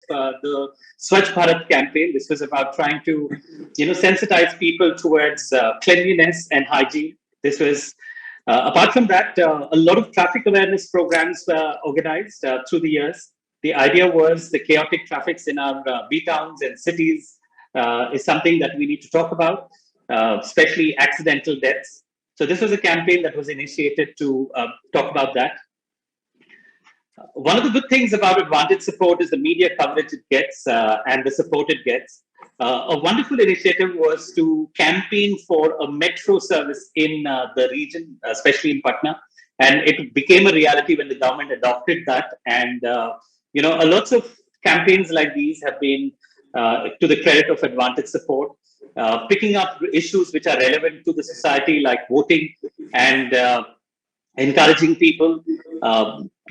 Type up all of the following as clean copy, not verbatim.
the Swachh Bharat campaign. This was about trying to, sensitize people towards cleanliness and hygiene. This was apart from that, a lot of traffic awareness programs were organized through the years. The idea was the chaotic traffics in our B towns and cities is something that we need to talk about, especially accidental deaths. So this was a campaign that was initiated to talk about that. One of the good things about Advantage Support is the media coverage it gets and the support it gets. A wonderful initiative was to campaign for a metro service in the region, especially in Patna, and it became a reality when the government adopted that. And a lots of campaigns like these have been to the credit of Advantage Support, picking up issues which are relevant to the society, like voting and encouraging people,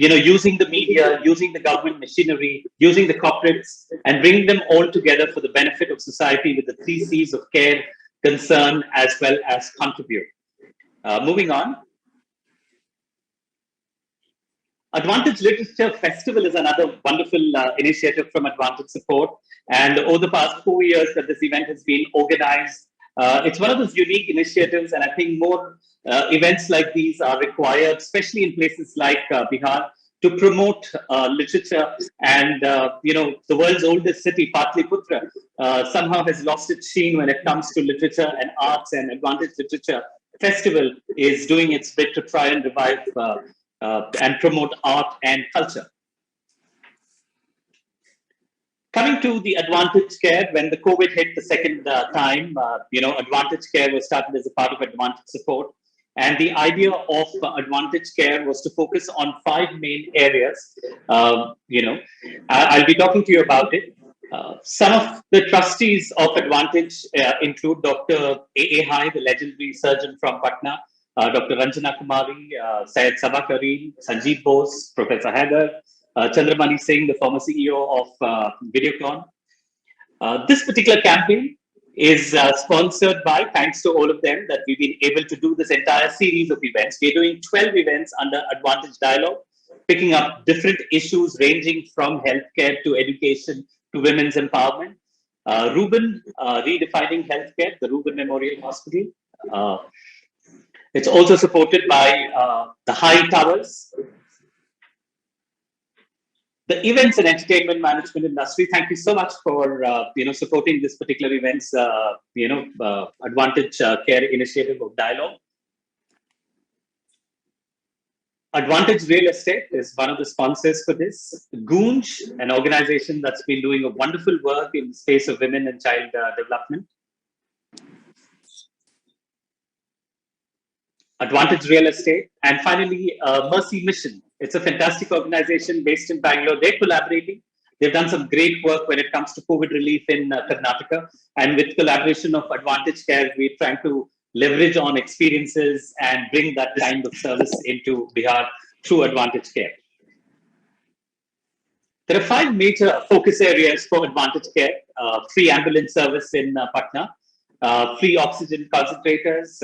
using the media, using the government machinery, using the corporates, and bringing them all together for the benefit of society with the three C's of care, concern, as well as contribute. Moving on. Advantage Literature Festival is another wonderful initiative from Advantage Support. And over the past 4 years that this event has been organized, it's one of those unique initiatives, and I think more events like these are required, especially in places like Bihar, to promote literature. And the world's oldest city, Patliputra, somehow has lost its sheen when it comes to literature and arts. And Advantage Literature Festival is doing its bit to try and revive and promote art and culture. Coming to the Advantage Care, when the COVID hit the second time, Advantage Care was started as a part of Advantage Support. And the idea of Advantage Care was to focus on 5 main areas. I'll be talking to you about it. Some of the trustees of Advantage include Dr. A. Hai, the legendary surgeon from Patna, Dr. Ranjana Kumari, Syed Sabah Kareem, Sanjeev Bose, Professor Haider, Chandramani Singh, the former CEO of Videocon. This particular campaign is sponsored by, thanks to all of them, that we've been able to do this entire series of events. We're doing 12 events under Advantage Dialogue, picking up different issues ranging from healthcare to education to women's empowerment. Reuben, redefining healthcare, the Reuben Memorial Hospital. It's also supported by the High Towers. The events and entertainment management industry, thank you so much for supporting this particular events, Advantage Care initiative of Dialogue. Advantage Real Estate is one of the sponsors for this. Goonj, an organization that's been doing a wonderful work in the space of women and child development. Advantage Real Estate, and finally, Mercy Mission. It's a fantastic organization based in Bangalore. They're collaborating. They've done some great work when it comes to COVID relief in Karnataka. And with collaboration of Advantage Care, we're trying to leverage on experiences and bring that kind of service into Bihar through Advantage Care. There are 5 major focus areas for Advantage Care. Free ambulance service in Patna. Free oxygen concentrators.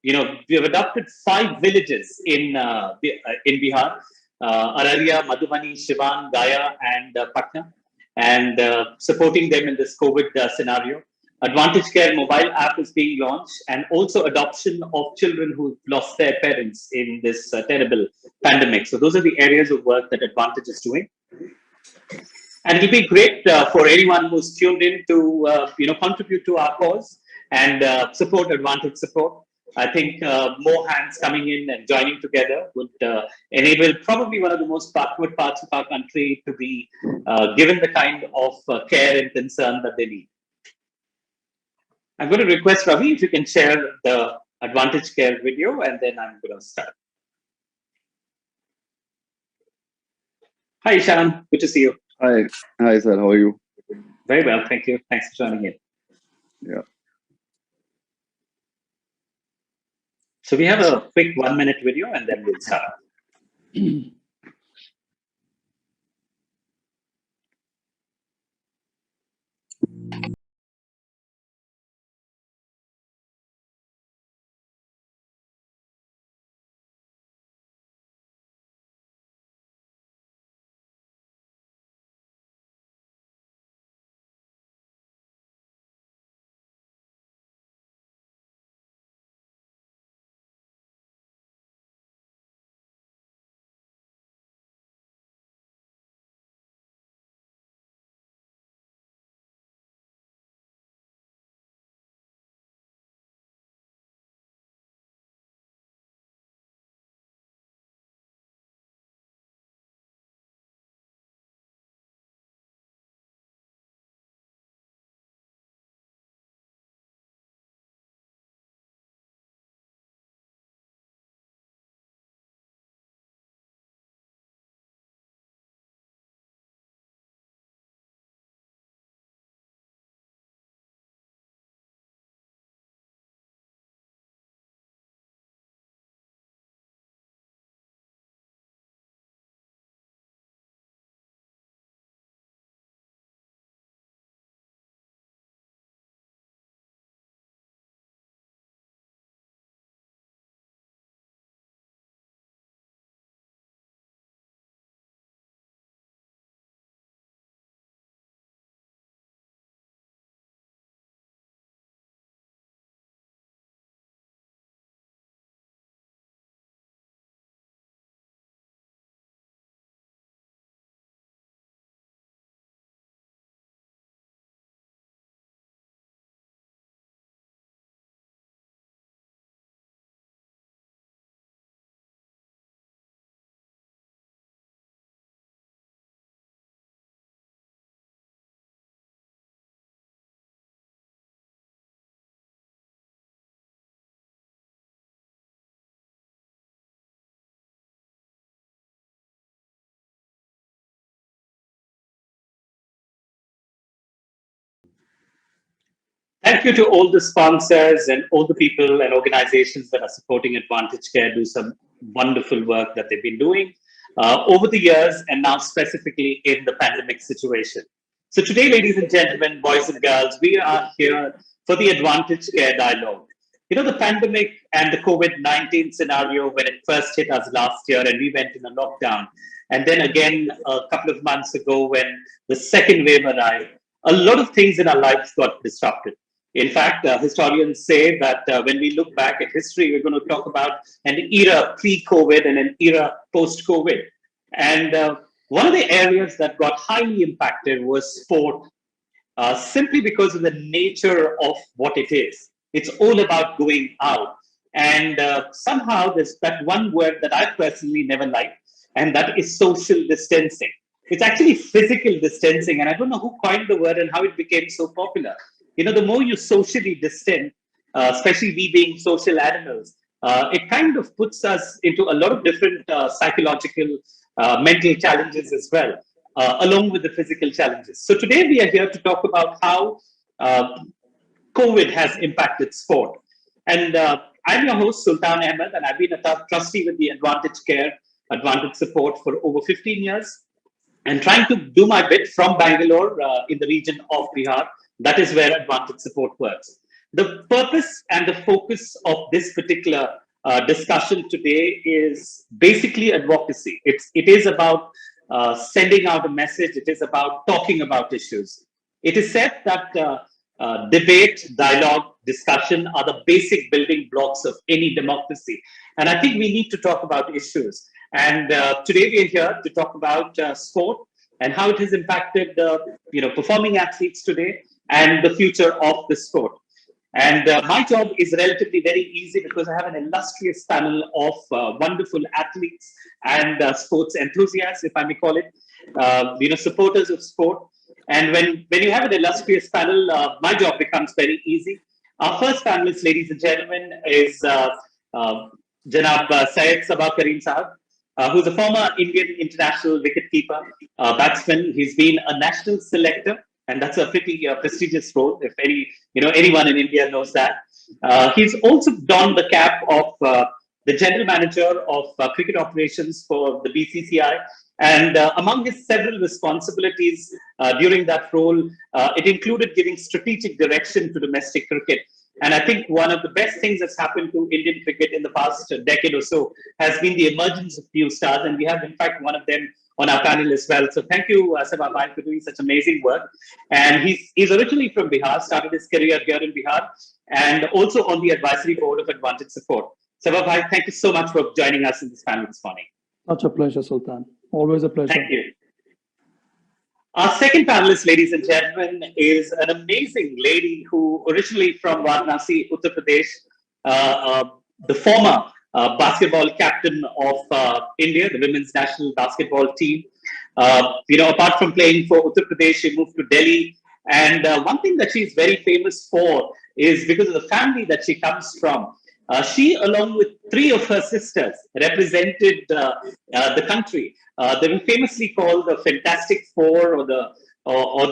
We have adopted 5 villages in Bihar: Araria, Madhubani, Siwan, Gaya, and Patna, and supporting them in this COVID scenario. Advantage Care mobile app is being launched, and also adoption of children who lost their parents in this terrible pandemic. So those are the areas of work that Advantage is doing. And it'll be great for anyone who's tuned in to contribute to our cause and support Advantage Support. I think more hands coming in and joining together would enable probably one of the most backward parts of our country to be given the kind of care and concern that they need. I'm going to request Ravi if you can share the Advantage Care video, and then I'm going to start. Hi, Ishan. Good to see you. Hi, sir. How are you? Very well, thank you. Thanks for joining in. Yeah. So we have a quick 1-minute video, and then we'll start. Thank you to all the sponsors and all the people and organizations that are supporting Advantage Care do some wonderful work that they've been doing over the years and now specifically in the pandemic situation. So today, ladies and gentlemen, boys and girls, we are here for the Advantage Care Dialogue. You know, the pandemic and the COVID-19 scenario when it first hit us last year and we went in a lockdown. And then again, a couple of months ago when the second wave arrived, a lot of things in our lives got disrupted. In fact, historians say that when we look back at history, we're going to talk about an era pre-COVID and an era post-COVID. And one of the areas that got highly impacted was sport, simply because of the nature of what it is. It's all about going out. And somehow there's that one word that I personally never liked, and that is social distancing. It's actually physical distancing. And I don't know who coined the word and how it became so popular. You know, the more you socially distant, especially we being social animals, it kind of puts us into a lot of different psychological, mental challenges as well, along with the physical challenges. So today we are here to talk about how COVID has impacted sport. And I'm your host, Sultan Ahmed, and I've been a trustee with the Advantage Care, Advantage Support for over 15 years, and trying to do my bit from Bangalore in the region of Bihar. That is where Advantage Support works. The purpose and the focus of this particular discussion today is basically advocacy. It is about sending out a message. It is about talking about issues. It is said that debate, dialogue, discussion are the basic building blocks of any democracy. And I think we need to talk about issues. And today we are here to talk about sport and how it has impacted performing athletes today and the future of the sport. And my job is relatively very easy because I have an illustrious panel of wonderful athletes and sports enthusiasts, if I may call it, supporters of sport. And when you have an illustrious panel, my job becomes very easy. Our first panelist, ladies and gentlemen, is Janab Syed Sabah Kareem Saab, who's a former Indian international wicketkeeper, batsman. He's been a national selector, and that's a pretty prestigious role. If anyone in India knows that. He's also donned the cap of the general manager of cricket operations for the BCCI. And among his several responsibilities during that role, it included giving strategic direction to domestic cricket. And I think one of the best things that's happened to Indian cricket in the past decade or so has been the emergence of new stars. And we have, in fact, one of them on our panel as well. So thank you, Sabah Bhai, for doing such amazing work. And he's originally from Bihar, started his career here in Bihar, and also on the advisory board of Advantage Support. Sabah Bhai, thank you so much for joining us in this panel this morning. Such a pleasure, Sultan. Always a pleasure. Thank you. Our second panelist, ladies and gentlemen, is an amazing lady who originally from Varanasi, Uttar Pradesh, the former basketball captain of India, the women's national basketball team. Apart from playing for Uttar Pradesh, she moved to Delhi. And one thing that she's very famous for is because of the family that she comes from. She, along with three of her sisters, represented the country. They were famously called the Fantastic Four or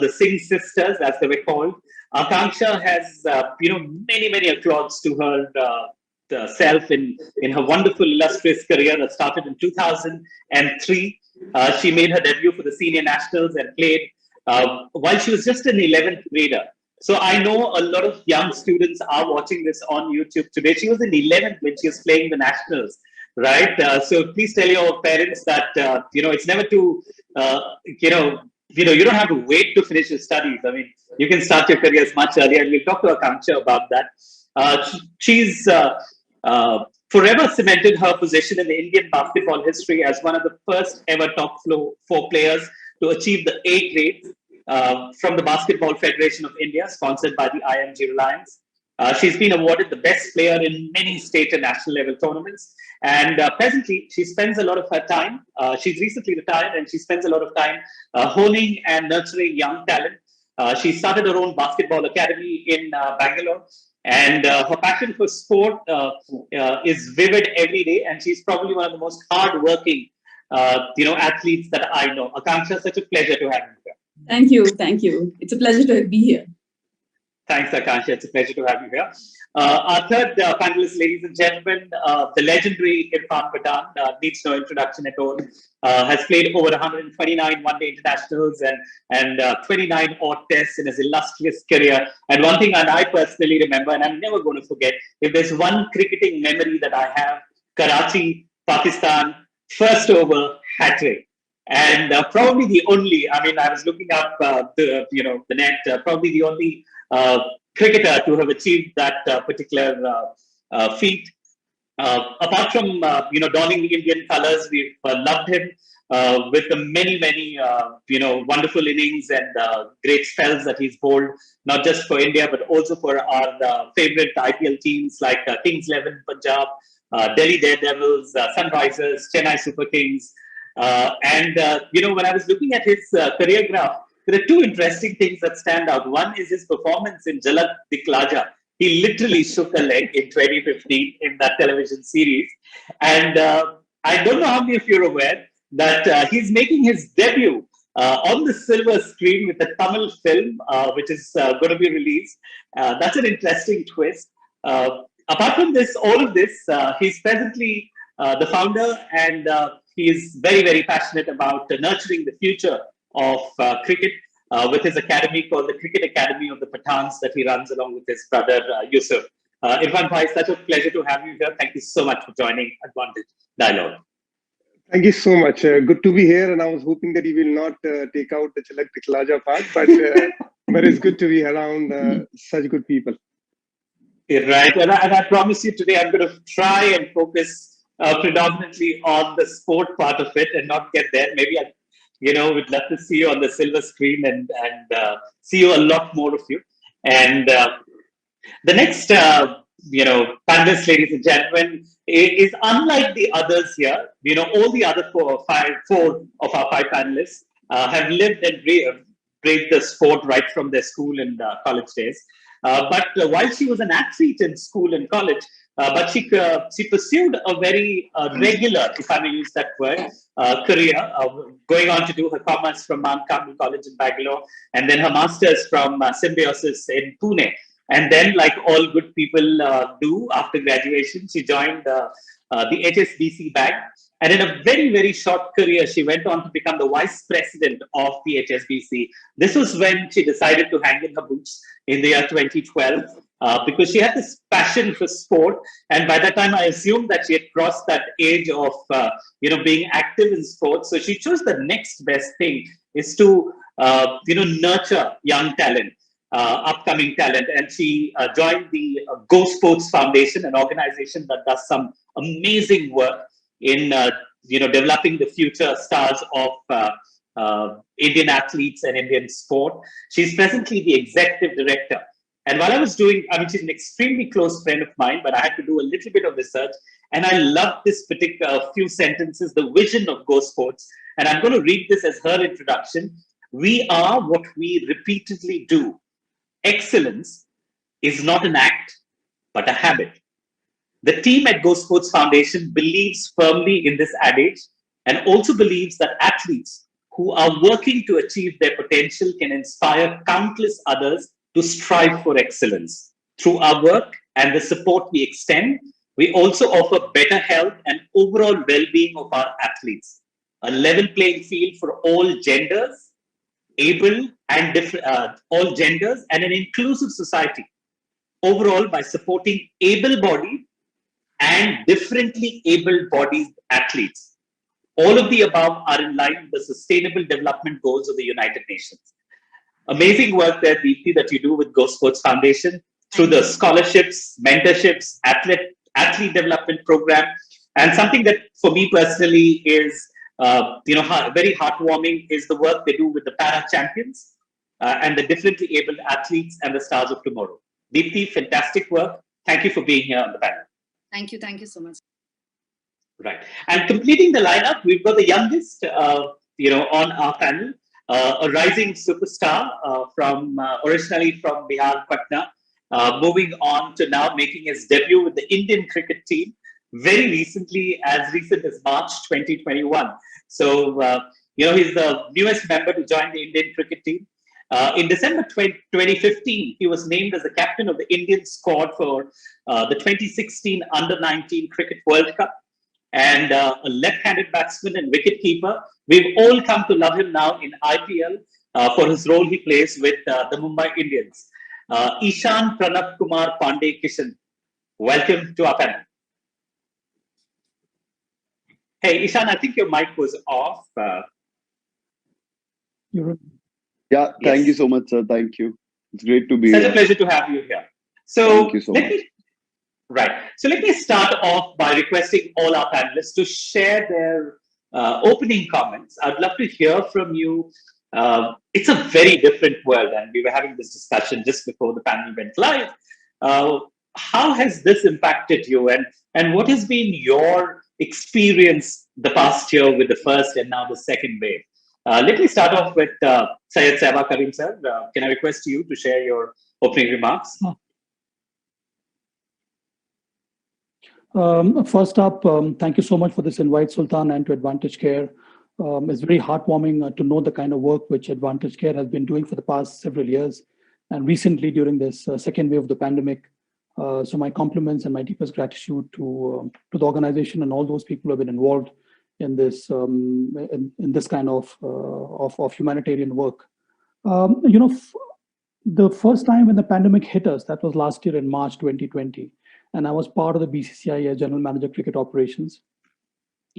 the Singh Sisters, as they were called. Akanksha has, many applauds to her self in her wonderful, illustrious career that started in 2003. She made her debut for the senior nationals and played while she was just an 11th grader. So I know a lot of young students are watching this on YouTube today. She was in 11th when she was playing the nationals, right? So please tell your parents that, it's never too, you don't have to wait to finish your studies. I mean, you can start your careers much earlier, and we'll talk to Akanksha about that. She's forever cemented her position in the Indian basketball history as one of the first ever top four players to achieve the A grade. From the Basketball Federation of India, sponsored by the IMG Reliance. She's been awarded the best player in many state and national level tournaments. And presently, she spends a lot of her time. She's recently retired and she spends a lot of time honing and nurturing young talent. She started her own basketball academy in Bangalore. And her passion for sport is vivid every day. And she's probably one of the most hardworking, athletes that I know. Akanksha, such a pleasure to have you here. Thank you. It's a pleasure to be here. Thanks, Akansha. It's a pleasure to have you here. Our third panelist, ladies and gentlemen, the legendary Irfan Pathan, needs no introduction at all. Has played over 129 one-day internationals and 29 odd tests in his illustrious career. And one thing that I personally remember, and I'm never going to forget, if there's one cricketing memory that I have, Karachi, Pakistan, first over hat-trick. And probably the only, I mean, I was looking up the net, probably the only cricketer to have achieved that particular feat. Apart from donning the Indian colours, we've loved him with the many wonderful innings and great spells that he's bowled, not just for India but also for our favourite IPL teams like Kings 11 Punjab, Delhi Daredevils, Sunrisers, Chennai Super Kings. When I was looking at his career graph, there are two interesting things that stand out. One is his performance in Jhalak Dikhla Ja. He literally shook a leg in 2015 in that television series. And I don't know how many of you are aware that he's making his debut on the silver screen with a Tamil film, which is going to be released. That's an interesting twist. Apart from this, all of this, he's presently the founder, and he is very passionate about nurturing the future of cricket with his academy called the Cricket Academy of the Pathans that he runs along with his brother Yusuf. Irfan Bhai, such a pleasure to have you here. Thank you so much for joining Advantage Dialogue. Thank you so much. Good to be here, and I was hoping that you will not take out the Jhalak Dikhla Ja part, but it's good to be around such good people. Right, and I promise you today I'm going to try and focus predominantly on the sport part of it and not get there. Maybe we'd love to see you on the silver screen and see you a lot more of you. And the next, panelists, ladies and gentlemen, is unlike the others here. All the other four of our five panelists have lived and braved the sport right from their school and college days. But while she was an athlete in school and college, but she pursued a very regular, if I may use that word, career, going on to do her commerce from Mount Carmel College in Bangalore, and then her master's from Symbiosis in Pune. And then, like all good people do after graduation, she joined the HSBC Bank. And in a very short career, she went on to become the vice president of the HSBC. This was when she decided to hang in her boots in the year 2012 because she had this passion for sport. And by that time, I assumed that she had crossed that age of being active in sports. So she chose the next best thing is to nurture young talent. Upcoming talent, and she joined the Go Sports Foundation, an organization that does some amazing work in developing the future stars of Indian athletes and Indian sport. She's presently the executive director. And while I was she's an extremely close friend of mine, but I had to do a little bit of research, and I love this particular few sentences, the vision of Go Sports. And I'm going to read this as her introduction. We are what we repeatedly do. Excellence is not an act, but a habit. The team at Go Sports Foundation believes firmly in this adage and also believes that athletes who are working to achieve their potential can inspire countless others to strive for excellence. Through our work and the support we extend, we also offer better health and overall well-being of our athletes, a level playing field for all genders, all genders, and an inclusive society overall by supporting able-bodied and differently able-bodied athletes. All of the above are in line with the Sustainable Development Goals of the United Nations. Amazing work there, Deepthi, that you do with Go Sports Foundation through the scholarships, mentorships, athlete development program, and something that for me personally is very heartwarming is the work they do with the para champions and the differently abled athletes and the stars of tomorrow. Deepthi, fantastic work. Thank you for being here on the panel. Thank you so much. Right. And completing the lineup, we've got the youngest, on our panel, a rising superstar from originally from Bihar, Patna, moving on to now making his debut with the Indian cricket team very recently, as recent as March 2021. So, he's the newest member to join the Indian cricket team. In December 2015, he was named as the captain of the Indian squad for the 2016 Under-19 Cricket World Cup, and a left-handed batsman and wicketkeeper. We've all come to love him now in IPL for his role he plays with the Mumbai Indians. Ishan Pranab Kumar Pandey Kishan, welcome to our panel. Hey, Ishan, I think your mic was off. You're Yeah, thank Yes. you so much, sir. Thank you. It's great to be Such a here. pleasure to have you here. So, Thank you so let much. me Right. So let me start off by requesting all our panelists to share their opening comments. I'd love to hear from you. It's a very different world, and we were having this discussion just before the panel went live. How has this impacted you, and what has been your experience the past year with the first and now the second wave? Let me start off with Syed Sehba Karim sir. Can I request you to share your opening remarks? First up, thank you so much for this invite, Sultan, and to Advantage Care. It's very heartwarming to know the kind of work which Advantage Care has been doing for the past several years, and recently during this second wave of the pandemic. So my compliments and my deepest gratitude to the organization and all those people who have been involved in this in this kind of humanitarian work. The first time when the pandemic hit us, that was last year in March 2020. And I was part of the BCCI as General Manager Cricket Operations.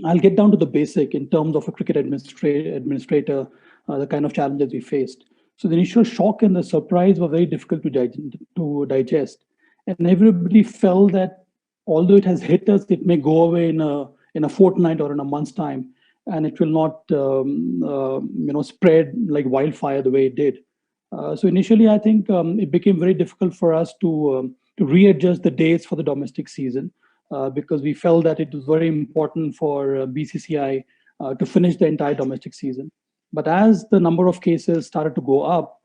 I'll get down to the basic in terms of a cricket administrator, the kind of challenges we faced. So the initial shock and the surprise were very difficult to digest. And everybody felt that although it has hit us, it may go away in a fortnight or in a month's time, and it will not spread like wildfire the way it did. So initially, I think it became very difficult for us to readjust the dates for the domestic season because we felt that it was very important for BCCI to finish the entire domestic season. But as the number of cases started to go up,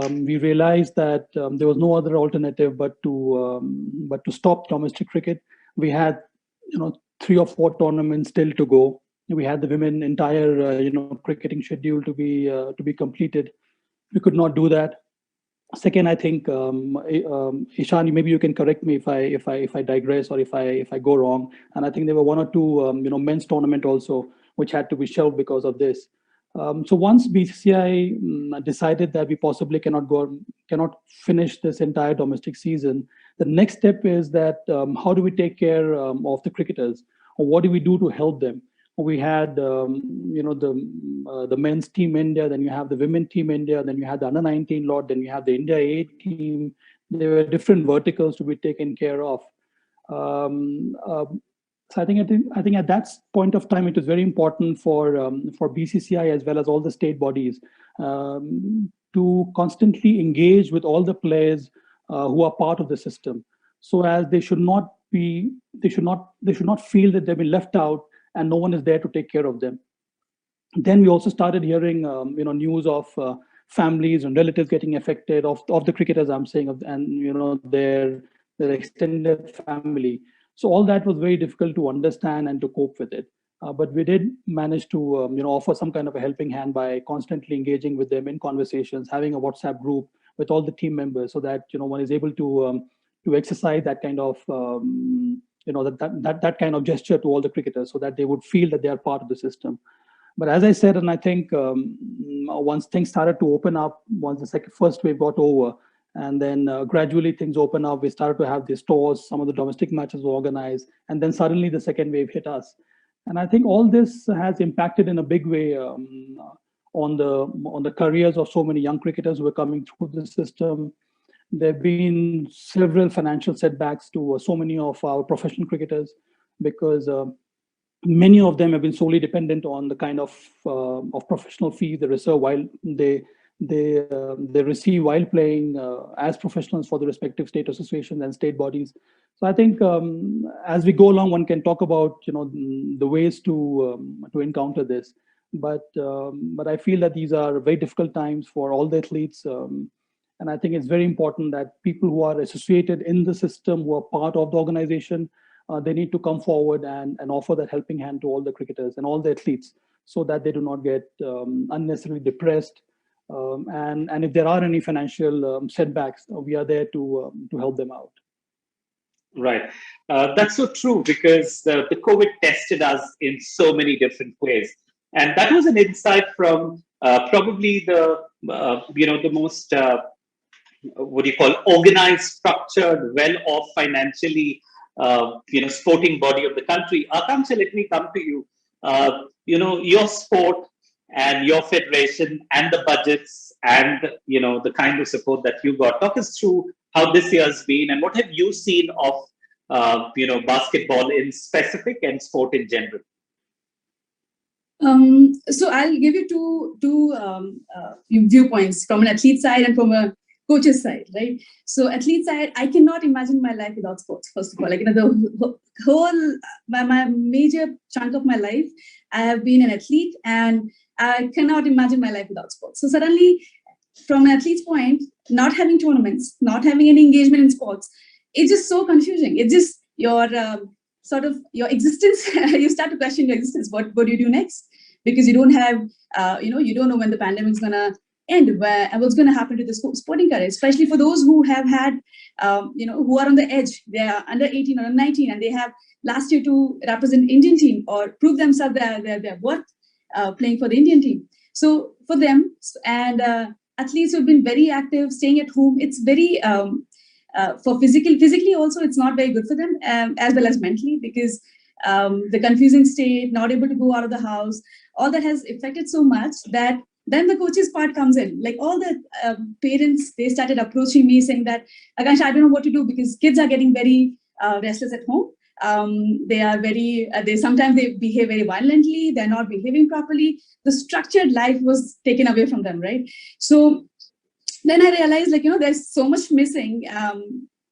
we realized that there was no other alternative but to stop domestic cricket. We had 3 or 4 tournaments still to go. We had the women entire cricketing schedule to be completed. We could not do that. Second, I think Ishan, maybe you can correct me if I digress or if I go wrong. And I think there were 1 or 2 men's tournament also which had to be shelved because of this. So once BCCI decided that we possibly cannot finish this entire domestic season, the next step is that how do we take care of the cricketers, or what do we do to help them? We had the men's team India, then you have the women team India, then you had the under-19 lot, then you have the India A team. There were different verticals to be taken care of. So I think at that point of time, it was very important for BCCI as well as all the state bodies to constantly engage with all the players who are part of the system, so as they should not feel that they've been left out and no one is there to take care of them. Then we also started hearing news of families and relatives getting affected of the cricketers, I'm saying, and their extended family. So all that was very difficult to understand and to cope with it. But we did manage to offer some kind of a helping hand by constantly engaging with them in conversations, having a WhatsApp group with all the team members, so that one is able to exercise that kind of that kind of gesture to all the cricketers, so that they would feel that they are part of the system. But as I said, and I think once things started to open up, once the first wave got over, and then gradually things opened up, we started to have these tours, some of the domestic matches were organized, and then suddenly the second wave hit us. And I think all this has impacted in a big way on the careers of so many young cricketers who are coming through the system. There have been several financial setbacks to so many of our professional cricketers, because many of them have been solely dependent on the kind of professional fees they receive while they receive while playing as professionals for the respective state associations and state bodies. So I think as we go along, one can talk about the ways to encounter this, but I feel that these are very difficult times for all the athletes. And I think it's very important that people who are associated in the system, who are part of the organization, they need to come forward and offer that helping hand to all the cricketers and all the athletes, so that they do not get unnecessarily depressed And if there are any financial setbacks, we are there to help them out. Right. That's so true because the COVID tested us in so many different ways. And that was an insight from probably the most, what do you call, organized, structured, well-off financially, sporting body of the country. Akanksha, let me come to you. Your sport and your federation and the budgets and, the kind of support that you got. Talk us through how this year's been and what have you seen of, basketball in specific and sport in general? So I'll give you two viewpoints from an athlete side and from a coach's side, right? So athlete side, I cannot imagine my life without sports. First of all, the whole my major chunk of my life, I have been an athlete, and I cannot imagine my life without sports. So suddenly, from an athlete's point, not having tournaments, not having any engagement in sports, it's just so confusing. It's just your sort of your existence. You start to question your existence. What do you do next? Because you don't have, you don't know when the pandemic is gonna end, and what's gonna happen to the sporting career, especially for those who have had, who are on the edge. They are under 18 or 19, and they have last year to represent Indian team or prove themselves they're worth playing for the Indian team. So for them and athletes who've been very active, staying at home, it's very for physically also it's not very good for them, as well as mentally, because the confusing state, not able to go out of the house, all that has affected so much that then the coaches part comes in. Like all the parents, they started approaching me saying that, Akanksha, I don't know what to do because kids are getting very restless at home. They are sometimes they behave very violently. They're not behaving properly. The structured life was taken away from them, right? So then I realized, there's so much missing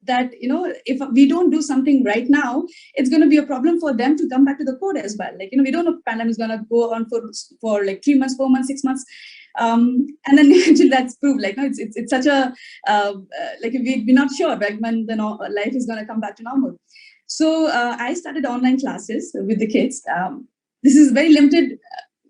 that, if we don't do something right now, it's going to be a problem for them to come back to the court as well. We don't know if the pandemic is going to go on for 3 months, 4 months, 6 months. And then eventually that's proved, it's such a, we're not sure when the life is going to come back to normal. So I started online classes with the kids. This is very limited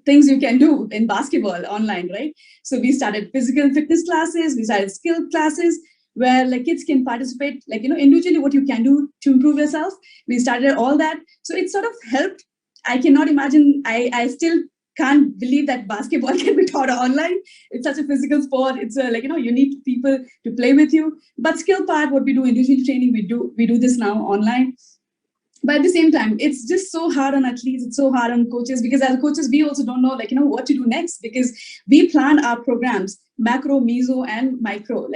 things you can do in basketball online, right? So we started physical fitness classes, we started skill classes where kids can participate, individually what you can do to improve yourself. We started all that. So it sort of helped. I cannot imagine, I still can't believe that basketball can be taught online. It's such a physical sport. It's you need people to play with you. But skill part, what we do, individual training, we do this now online. But at the same time, it's just so hard on athletes. It's so hard on coaches because as coaches, we also don't know, what to do next because we plan our programs, macro, meso, and micro.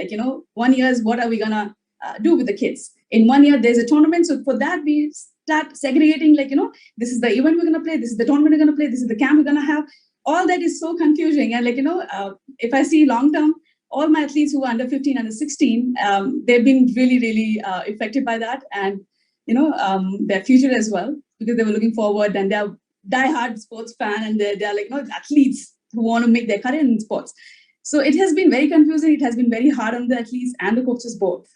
1 year is what are we going to do with the kids? In 1 year, there's a tournament. So for that, we start segregating, this is the event we're going to play. This is the tournament we're going to play. This is the camp we're going to have. All that is so confusing. And if I see long term, all my athletes who are under 15, under 16, they've been really, really affected by that. And their future as well, because they were looking forward and they're diehard sports fan and they're athletes who want to make their career in sports. So it has been very confusing. It has been very hard on the athletes and the coaches both.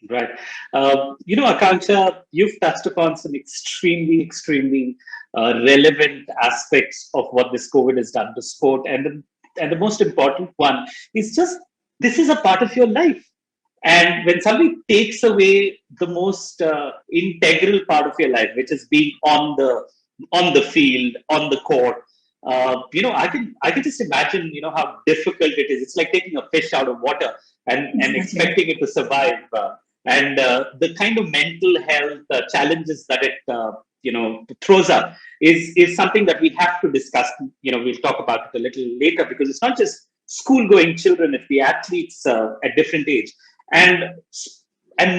Right. Akanksha, you've touched upon some extremely, extremely relevant aspects of what this COVID has done to sport. And the most important one is just, this is a part of your life. And when somebody takes away the most integral part of your life, which is being on the field, on the court, I can just imagine, how difficult it is. It's like taking a fish out of water and expecting it to survive. And the kind of mental health challenges that it throws up is something that we have to discuss. We'll talk about it a little later because it's not just school-going children; it's the athletes at different age. And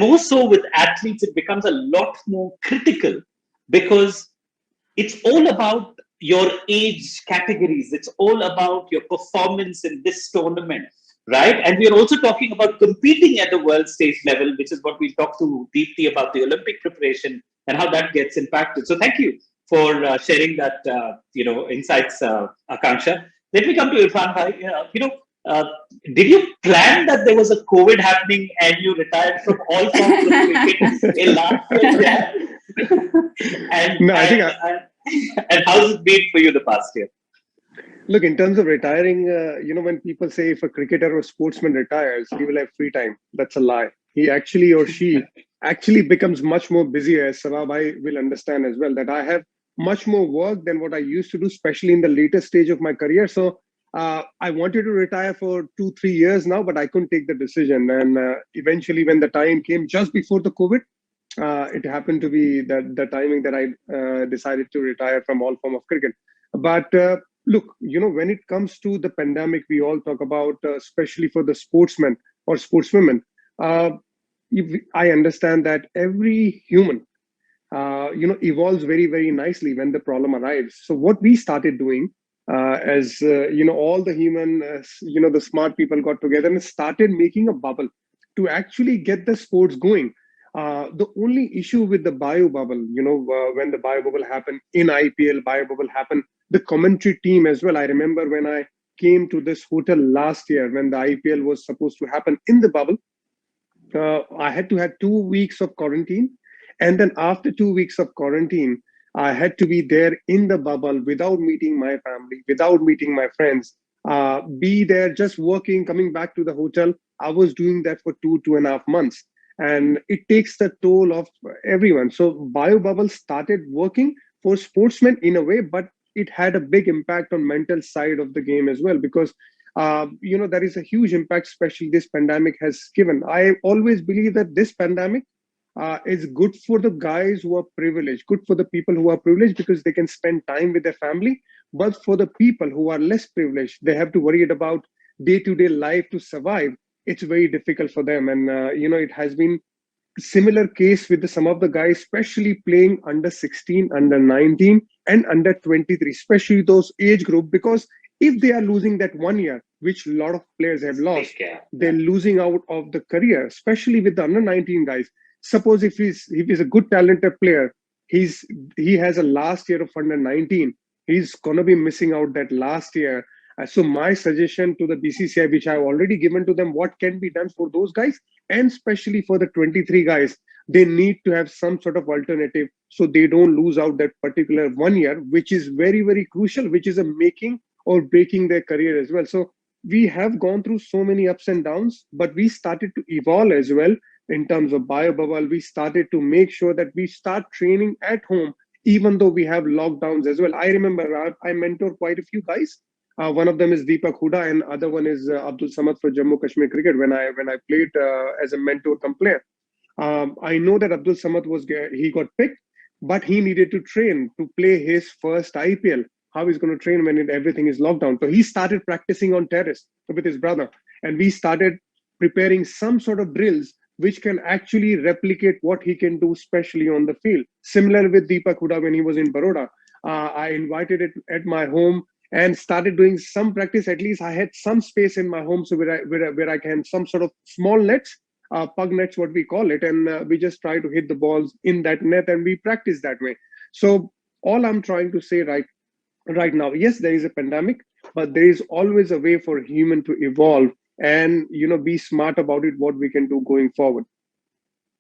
more so with athletes, it becomes a lot more critical because it's all about your age categories. It's all about your performance in this tournament, right? And we're also talking about competing at the world stage level, which is what we'll talk to deeply about the Olympic preparation and how that gets impacted. So thank you for sharing that, insights, Akanksha. Let me come to Irfan Bhai. Did you plan that there was a COVID happening and you retired from all forms of cricket in last year? And how's it been for you the past year? Look, in terms of retiring, when people say if a cricketer or sportsman retires, he will have free time. That's a lie. He actually or she actually becomes much more busier, as Sarabhai will understand as well, that I have much more work than what I used to do, especially in the later stage of my career. So I wanted to retire for 2-3 years now, but I couldn't take the decision. And eventually, when the time came just before the COVID, it happened to be the timing that I decided to retire from all form of cricket. But look, when it comes to the pandemic, we all talk about, especially for the sportsmen or sportswomen. Uh, I understand that every human, evolves very, very nicely when the problem arrives. So what we started doing, as all the human, the smart people got together and started making a bubble to actually get the sports going. The only issue with the bio bubble, when the bio bubble happened in IPL, bio bubble happened, the commentary team as well. I remember when I came to this hotel last year when the IPL was supposed to happen in the bubble, I had to have 2 weeks of quarantine. And then after 2 weeks of quarantine, I had to be there in the bubble without meeting my family, without meeting my friends, be there just working, coming back to the hotel. I was doing that for 2.5 months. And it takes the toll of everyone. So bio bubble started working for sportsmen in a way, but it had a big impact on mental side of the game as well, because there is a huge impact, especially this pandemic has given. I always believe that this pandemic is good for the guys who are privileged, good for the people who are privileged because they can spend time with their family. But for the people who are less privileged, they have to worry about day-to-day life to survive. It's very difficult for them. And, it has been similar case with some of the guys, especially playing under 16, under 19, and under 23, especially those age group, because if they are losing that 1 year, which a lot of players have lost, they're losing out of the career, especially with the under 19 guys. Suppose if he's a good talented player, he has a last year of under 19, he's gonna be missing out that last year. So my suggestion to the BCCI, which I've already given to them, what can be done for those guys, and especially for the 23 guys, they need to have some sort of alternative so they don't lose out that particular 1 year, which is very, very crucial, which is a making or breaking their career as well. So we have gone through so many ups and downs, but we started to evolve as well in terms of bio bubble. We started to make sure that we start training at home, even though we have lockdowns as well. I remember I mentor quite a few guys. One of them is Deepak Huda, and other one is Abdul Samad for Jammu Kashmir Cricket. When I played as a mentor come player, I know that Abdul Samad he got picked, but he needed to train to play his first IPL. How he's going to train when everything is locked down? So he started practicing on terrace with his brother, and we started preparing some sort of drills which can actually replicate what he can do, especially on the field. Similar with Deepak Huda when he was in Baroda. I invited it at my home and started doing some practice. At least I had some space in my home, so where I can some sort of small nets, pug nets, what we call it, and we just try to hit the balls in that net, and we practice that way. So all I'm trying to say right now, yes, there is a pandemic, but there is always a way for human to evolve and be smart about it, what we can do going forward.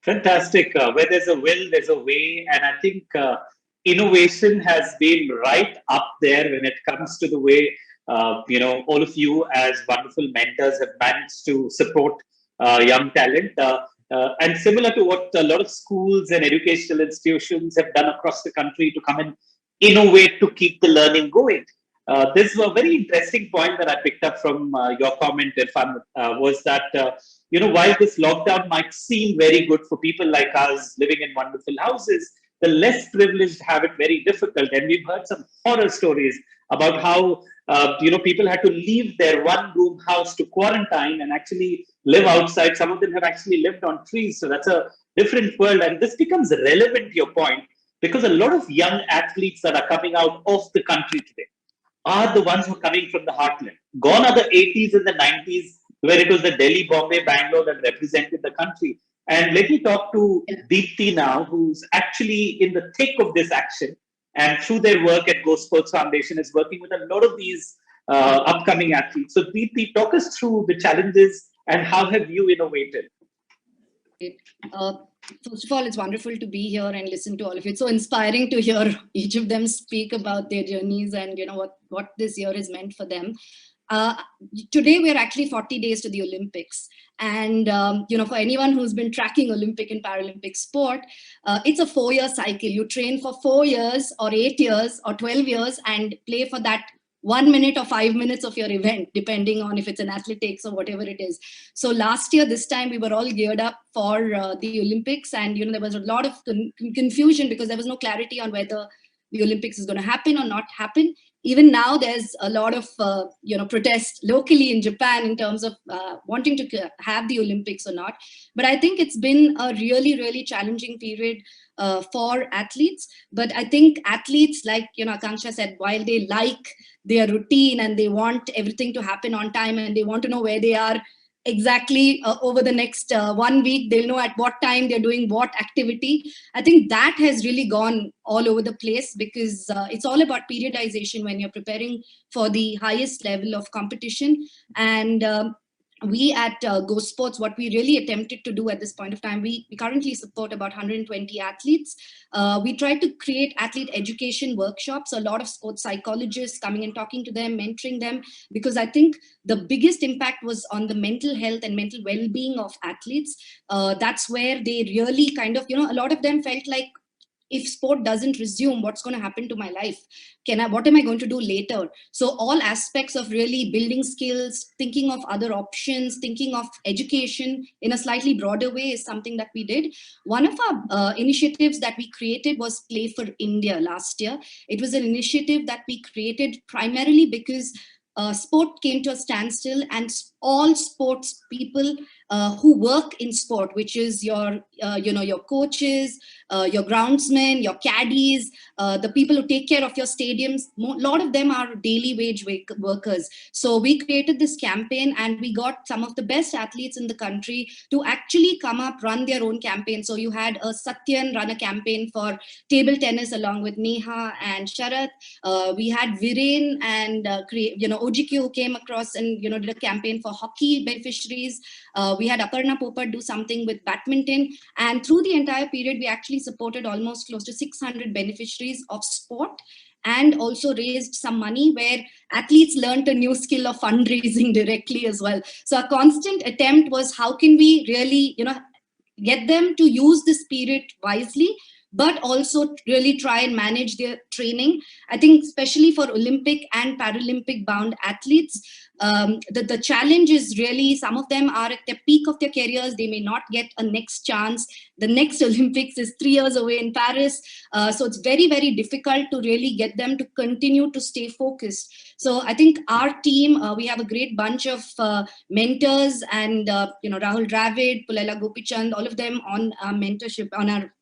Fantastic. Where there's a will, there's a way. And I think innovation has been right up there when it comes to the way, all of you as wonderful mentors have managed to support young talent. And similar to what a lot of schools and educational institutions have done across the country to come and innovate to keep the learning going. This was a very interesting point that I picked up from your comment, Irfan, was that, while this lockdown might seem very good for people like us living in wonderful houses, the less privileged have it very difficult. And we've heard some horror stories about how, people had to leave their one-room house to quarantine and actually live outside. Some of them have actually lived on trees. So that's a different world. And this becomes relevant to your point, because a lot of young athletes that are coming out of the country today are the ones who are coming from the heartland. Gone are the 80s and the 90s, where it was the Delhi, Bombay, Bangalore that represented the country. And let me talk to Deepti now, who's actually in the thick of this action. And through their work at Go Sports Foundation, is working with a lot of these upcoming athletes. So Deepti, talk us through the challenges and how have you innovated? First of all, it's wonderful to be here and listen to all of you. It's so inspiring to hear each of them speak about their journeys and what this year has meant for them. Uh, Today we're actually 40 days to the Olympics, and for anyone who's been tracking Olympic and Paralympic sport, it's a 4-year cycle. You train for 4 years or 8 years or 12 years and play for that 1 minute or 5 minutes of your event, depending on if it's an athletics or whatever it is. So last year, this time we were all geared up for the Olympics, and there was a lot of confusion because there was no clarity on whether the Olympics is going to happen or not happen. Even now, there's a lot of protest locally in Japan in terms of wanting to have the Olympics or not. But I think it's been a really, really challenging period for athletes. But I think athletes, like Akanksha said, while they like their routine and they want everything to happen on time and they want to know where they are exactly over the next 1 week, they'll know at what time they're doing what activity. I think that has really gone all over the place because it's all about periodization when you're preparing for the highest level of competition. And we at Go Sports, what we really attempted to do at this point of time, we currently support about 120 athletes. We try to create athlete education workshops, a lot of sports psychologists coming and talking to them, mentoring them, because I think the biggest impact was on the mental health and mental well-being of athletes. That's where they really kind of, a lot of them felt like, if sport doesn't resume, what's going to happen to my life? What am I going to do later? So all aspects of really building skills, thinking of other options, thinking of education in a slightly broader way is something that we did. One of our initiatives that we created was Play for India last year. It was an initiative that we created primarily because sport came to a standstill, and all sports people who work in sport, which is your coaches, your groundsmen, your caddies, the people who take care of your stadiums, a lot of them are daily wage workers. So we created this campaign and we got some of the best athletes in the country to actually come up, run their own campaign. So you had Satyan run a campaign for table tennis along with Neha and Sharath. We had Viren and OGQ who came across and did a campaign for hockey beneficiaries. We had Aparna Popat do something with badminton. And through the entire period, we actually supported almost close to 600 beneficiaries of sport, and also raised some money where athletes learned a new skill of fundraising directly as well. So a constant attempt was, how can we really, get them to use this period wisely, but also really try and manage their training. I think especially for Olympic and Paralympic bound athletes, the challenge is really, some of them are at the peak of their careers. They may not get a next chance. The next Olympics is 3 years away in Paris. So it's very, very difficult to really get them to continue to stay focused. So I think our team, we have a great bunch of mentors, and Rahul Dravid, Pulela Gopichand, all of them on our mentorship, on our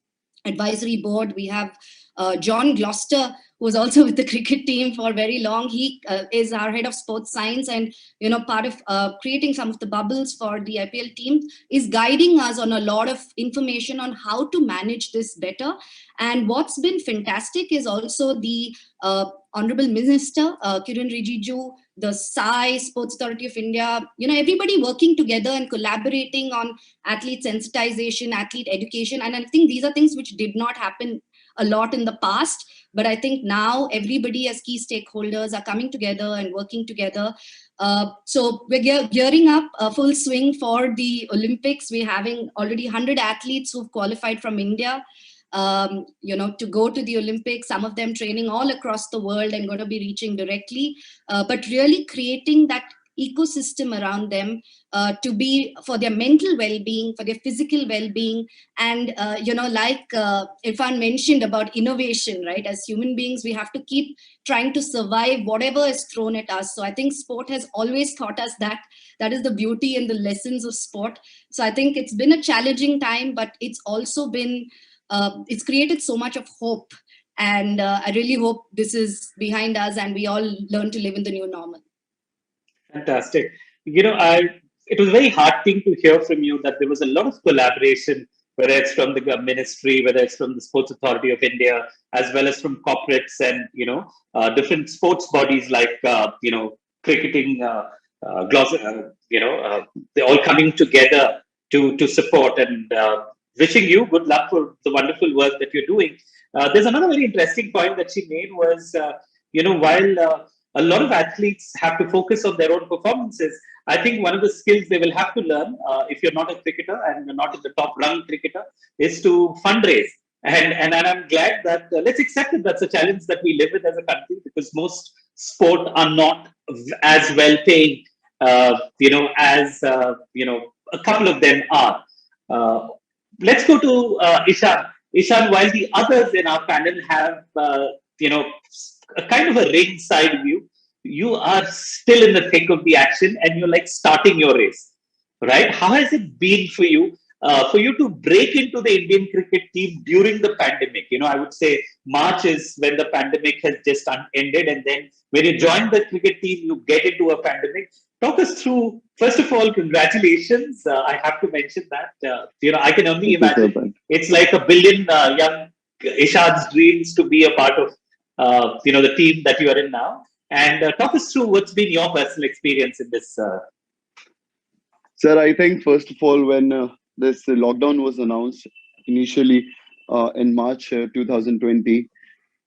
advisory board. We have John Gloucester, who was also with the cricket team for very long. He is our head of sports science, and part of creating some of the bubbles for the IPL team, is guiding us on a lot of information on how to manage this better. And what's been fantastic is also the Honorable Minister Kiren Rijiju, the SAI, Sports Authority of India, everybody working together and collaborating on athlete sensitization, athlete education. And I think these are things which did not happen a lot in the past, but I think now everybody as key stakeholders are coming together and working together. So we're gearing up full swing for the Olympics. We're having already 100 athletes who've qualified from India, to go to the Olympics, some of them training all across the world and going to be reaching directly, but really creating that ecosystem around them to be for their mental well-being, for their physical well-being. And, like Irfan mentioned about innovation, right? As human beings, we have to keep trying to survive whatever is thrown at us. So I think sport has always taught us that. That is the beauty and the lessons of sport. So I think it's been a challenging time, but it's also been, it's created so much of hope. And I really hope this is behind us and we all learn to live in the new normal. Fantastic. It was very heartening to hear from you that there was a lot of collaboration, whether it's from the ministry, whether it's from the Sports Authority of India, as well as from corporates and, different sports bodies like, cricketing, they're all coming together to support. And wishing you good luck for the wonderful work that you're doing. There's another very interesting point that she made was, while a lot of athletes have to focus on their own performances, I think one of the skills they will have to learn, if you're not a cricketer and you're not in the top rung cricketer, is to fundraise. And I'm glad that let's accept that that's a challenge that we live with as a country, because most sport are not as well paying, as a couple of them are. Let's go to Ishan. Ishan, while the others in our panel have, a kind of a ringside view, you are still in the thick of the action and you're like starting your race, right? How has it been for you to break into the Indian cricket team during the pandemic? I would say March is when the pandemic has just ended, and then when you join the cricket team, you get into a pandemic. Talk us through, first of all, congratulations. I have to mention that, I can only imagine it's like a billion young Ishan's dreams to be a part of, the team that you are in now. And talk us through what's been your personal experience in this. Sir, I think first of all, when this lockdown was announced initially in March 2020,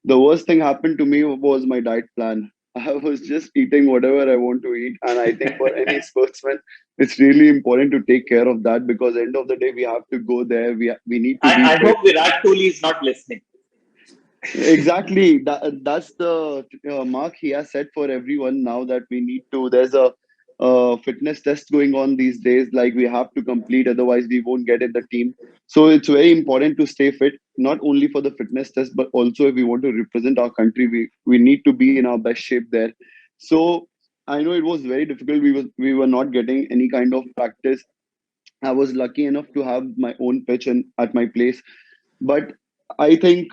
the worst thing happened to me was my diet plan. I was just eating whatever I want to eat. And I think for any sportsman, it's really important to take care of that, because at the end of the day, we have to go there. We need to I hope Virat Kohli is not listening. Exactly. That's the mark he has set for everyone now, that we need to. There's a fitness test going on these days, like we have to complete, otherwise we won't get in the team. So it's very important to stay fit, not only for the fitness test, but also if we want to represent our country, we need to be in our best shape there. So I know it was very difficult. We were not getting any kind of practice. I was lucky enough to have my own pitch at my place, but I think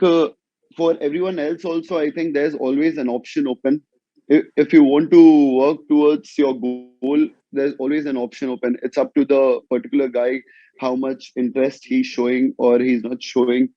for everyone else also, I think there's always an option open. If you want to work towards your goal, there's always an option open. It's up to the particular guy how much interest he's showing or he's not showing.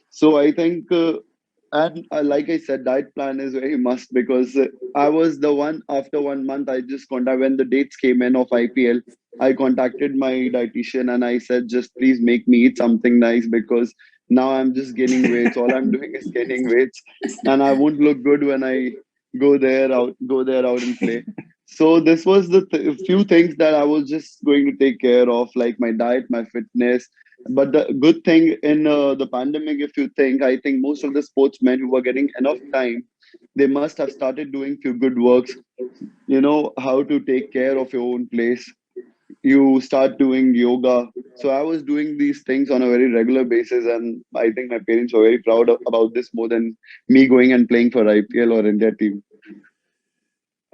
So I think, and like I said, diet plan is very must, because I was the one, after 1 month, I just when the dates came in of IPL, I contacted my dietitian and I said, just please make me eat something nice, because now I'm just gaining weights. All I'm doing is gaining weights, and I won't look good when I go there out and play. So this was the few things that I was just going to take care of, like my diet, my fitness. But the good thing in the pandemic, if you think, I think most of the sportsmen who were getting enough time, they must have started doing few good works. How to take care of your own place. You start doing yoga. So I was doing these things on a very regular basis, and I think my parents were very proud about this, more than me going and playing for IPL or India team.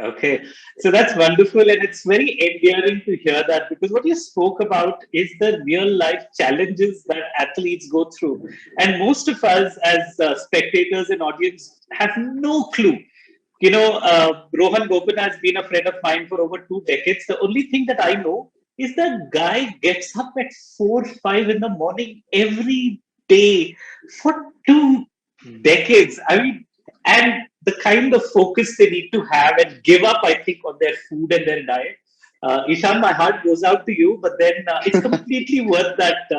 Okay, so that's wonderful, and it's very endearing to hear that, because what you spoke about is the real life challenges that athletes go through, and most of us as spectators and audience have no clue. Rohan Gopan has been a friend of mine for over 2 decades. The only thing that I know is that guy gets up at 4, 5 in the morning every day for 2 decades. I mean, and the kind of focus they need to have and give up, I think, on their food and their diet. Ishan, my heart goes out to you, but then it's completely worth that,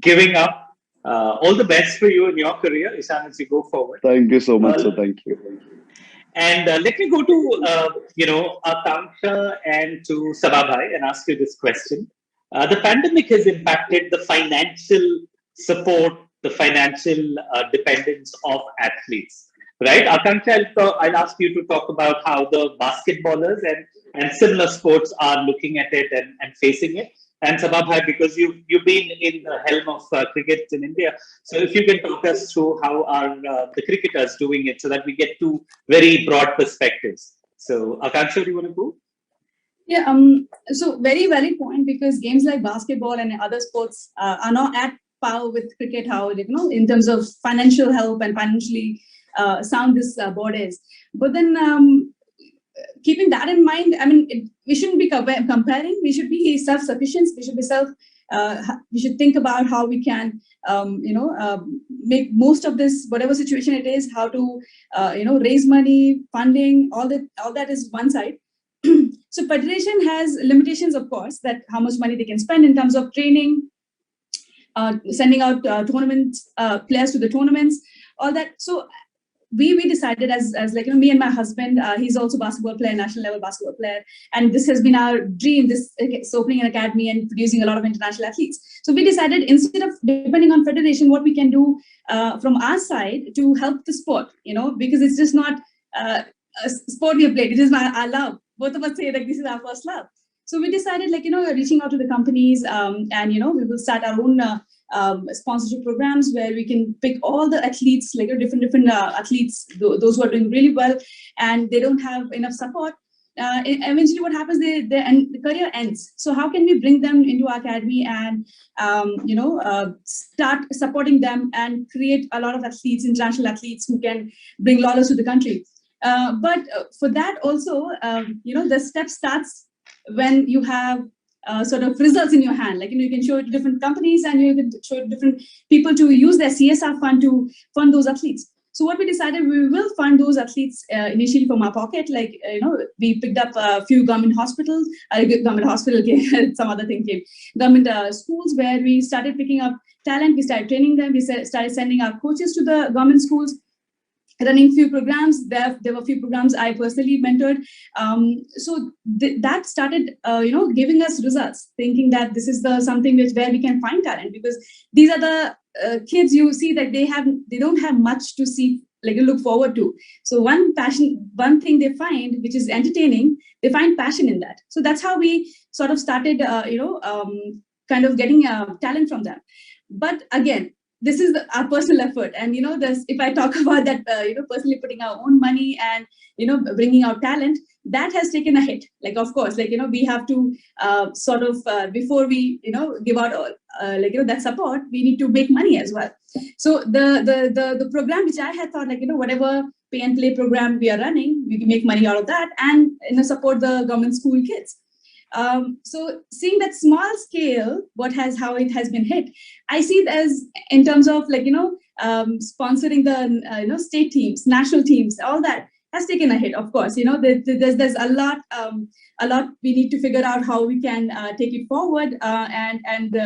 giving up. All the best for you in your career, Ishan, as you go forward. Thank you so much, sir. Thank you. And let me go to, Akanksha and to Sababhai and ask you this question. The pandemic has impacted the financial support, the financial dependence of athletes, right? Akanksha, I'll ask you to talk about how the basketballers and similar sports are looking at it and facing it. And Sababhai, because you've been in the helm of cricket in India, so if you can talk us through how are the cricketers doing it, so that we get 2 very broad perspectives. So Akanksha, do you want to go? Yeah, so very valid point, because games like basketball and other sports are not at par with cricket, how, in terms of financial help and financially sound this board is. But then keeping that in mind, I mean, we shouldn't be comparing. We should be self-sufficient. We should be we should think about how we can, make most of this, whatever situation it is, how to, raise money, funding, all that is one side. So federation has limitations, of course, that how much money they can spend in terms of training, sending out tournaments, players to the tournaments, all that. So we decided as like, me and my husband, he's also basketball player, national level basketball player, and this has been our dream, this opening an academy and producing a lot of international athletes. So we decided, instead of depending on federation, what we can do from our side to help the sport, because it's just not a sport we have played, it is our love. Both of us say that this is our first love. So we decided, like, reaching out to the companies, and we will start our own sponsorship programs where we can pick all the athletes, like different athletes, those who are doing really well and they don't have enough support. Eventually what happens, the career ends. So how can we bring them into our academy and start supporting them and create a lot of athletes, international athletes, who can bring laurels to the country. But for that also, the step starts when you have sort of results in your hand. Like, you can show it to different companies and you can show it to different people to use their CSR fund to fund those athletes. So what we decided, we will fund those athletes initially from our pocket. Like, we picked up a few government hospitals, some other thing came, government schools, where we started picking up talent. We started training them. We started sending our coaches to the government schools, running few programs. There were few programs I personally mentored. So that started, giving us results, thinking that this is something where we can find talent, because these are the kids you see that they don't have much to see, like, look forward to. So one thing they find, which is entertaining, they find passion in that. So that's how we sort of started, kind of getting talent from them. But again, this is our personal effort, and if I talk about that, personally putting our own money and bringing out talent, that has taken a hit. Like, of course, like, we have to sort of before we give out that support, we need to make money as well. So the program which I had thought, like, whatever pay and play program we are running, we can make money out of that and support the government school kids. So seeing that small scale, how it has been hit, I see it as in terms of, like, sponsoring the state teams, national teams, all that has taken a hit. Of course, there's a lot we need to figure out how we can take it forward and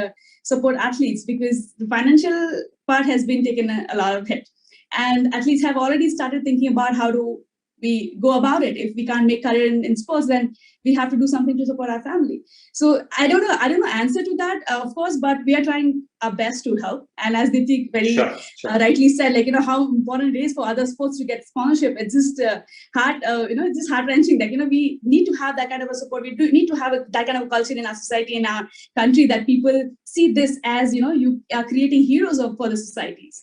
support athletes, because the financial part has been taken a lot of hit, and athletes have already started thinking about how do we go about it. If we can't make career in sports, then we have to do something to support our family. So I don't know answer to that, of course, but we are trying our best to help. And as Dipti very rightly said, like, how important it is for other sports to get sponsorship. It's just it's just heart-wrenching that, we need to have that kind of a support. We do need to have that kind of a culture in our society, in our country, that people see this as, you are creating heroes for the societies,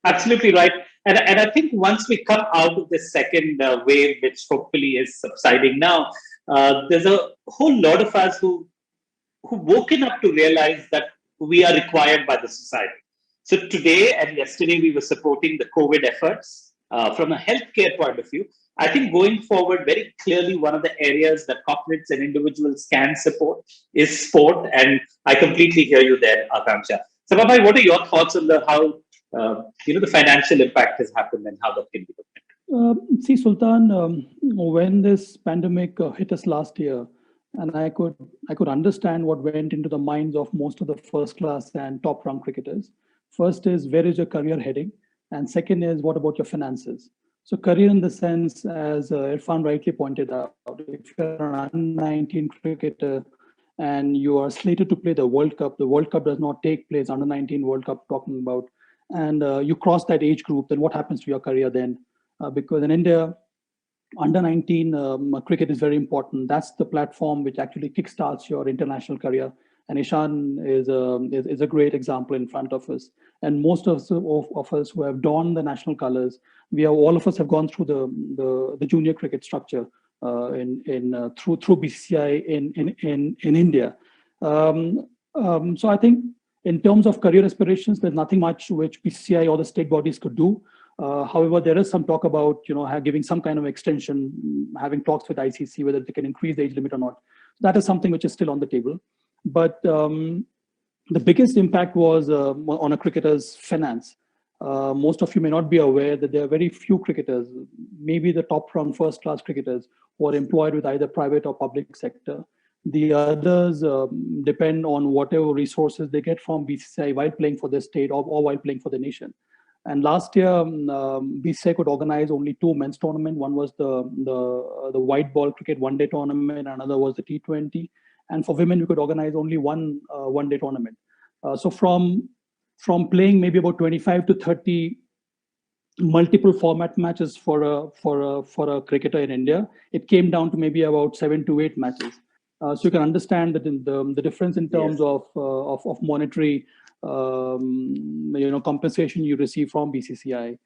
Absolutely right. And I think once we come out of this second wave, which hopefully is subsiding now, there's a whole lot of us who've woken up to realize that we are required by the society. So today and yesterday, we were supporting the COVID efforts from a healthcare point of view. I think going forward, very clearly, one of the areas that corporates and individuals can support is sport. And I completely hear you there, Akanksha. Sababhai, what are your thoughts on how the financial impact has happened and how that can be looked at? See, Sultan, when this pandemic hit us last year, and I could understand what went into the minds of most of the first-class and top-rung cricketers. First is, where is your career heading? And second is, what about your finances? So career in the sense, as Irfan rightly pointed out, if you're an under-19 cricketer and you are slated to play the World Cup does not take place, under-19 World Cup talking about, and you cross that age group, then what happens to your career then? Because in India, under-19 cricket is very important. That's the platform which actually kickstarts your international career. And Ishan is a great example in front of us. And most of us who have donned the national colors, all of us have gone through the junior cricket structure through BCCI in India. So I think, in terms of career aspirations, there's nothing much which BCCI or the state bodies could do. However, there is some talk about giving some kind of extension, having talks with ICC whether they can increase the age limit or not. That is something which is still on the table. But the biggest impact was on a cricketer's finance. Most of you may not be aware that there are very few cricketers, maybe the top-run first-class cricketers, who are employed with either private or public sector. The others depend on whatever resources they get from BCCI while playing for their state or while playing for the nation. And last year, BCCI could organize only 2 men's tournaments. One was the white ball cricket one-day tournament, another was the T20. And for women, we could organize only one one-day tournament. So from playing maybe about 25 to 30 multiple format matches for a cricketer in India, it came down to maybe about 7 to 8 matches. So you can understand that in the difference in terms of monetary compensation you receive from BCCI.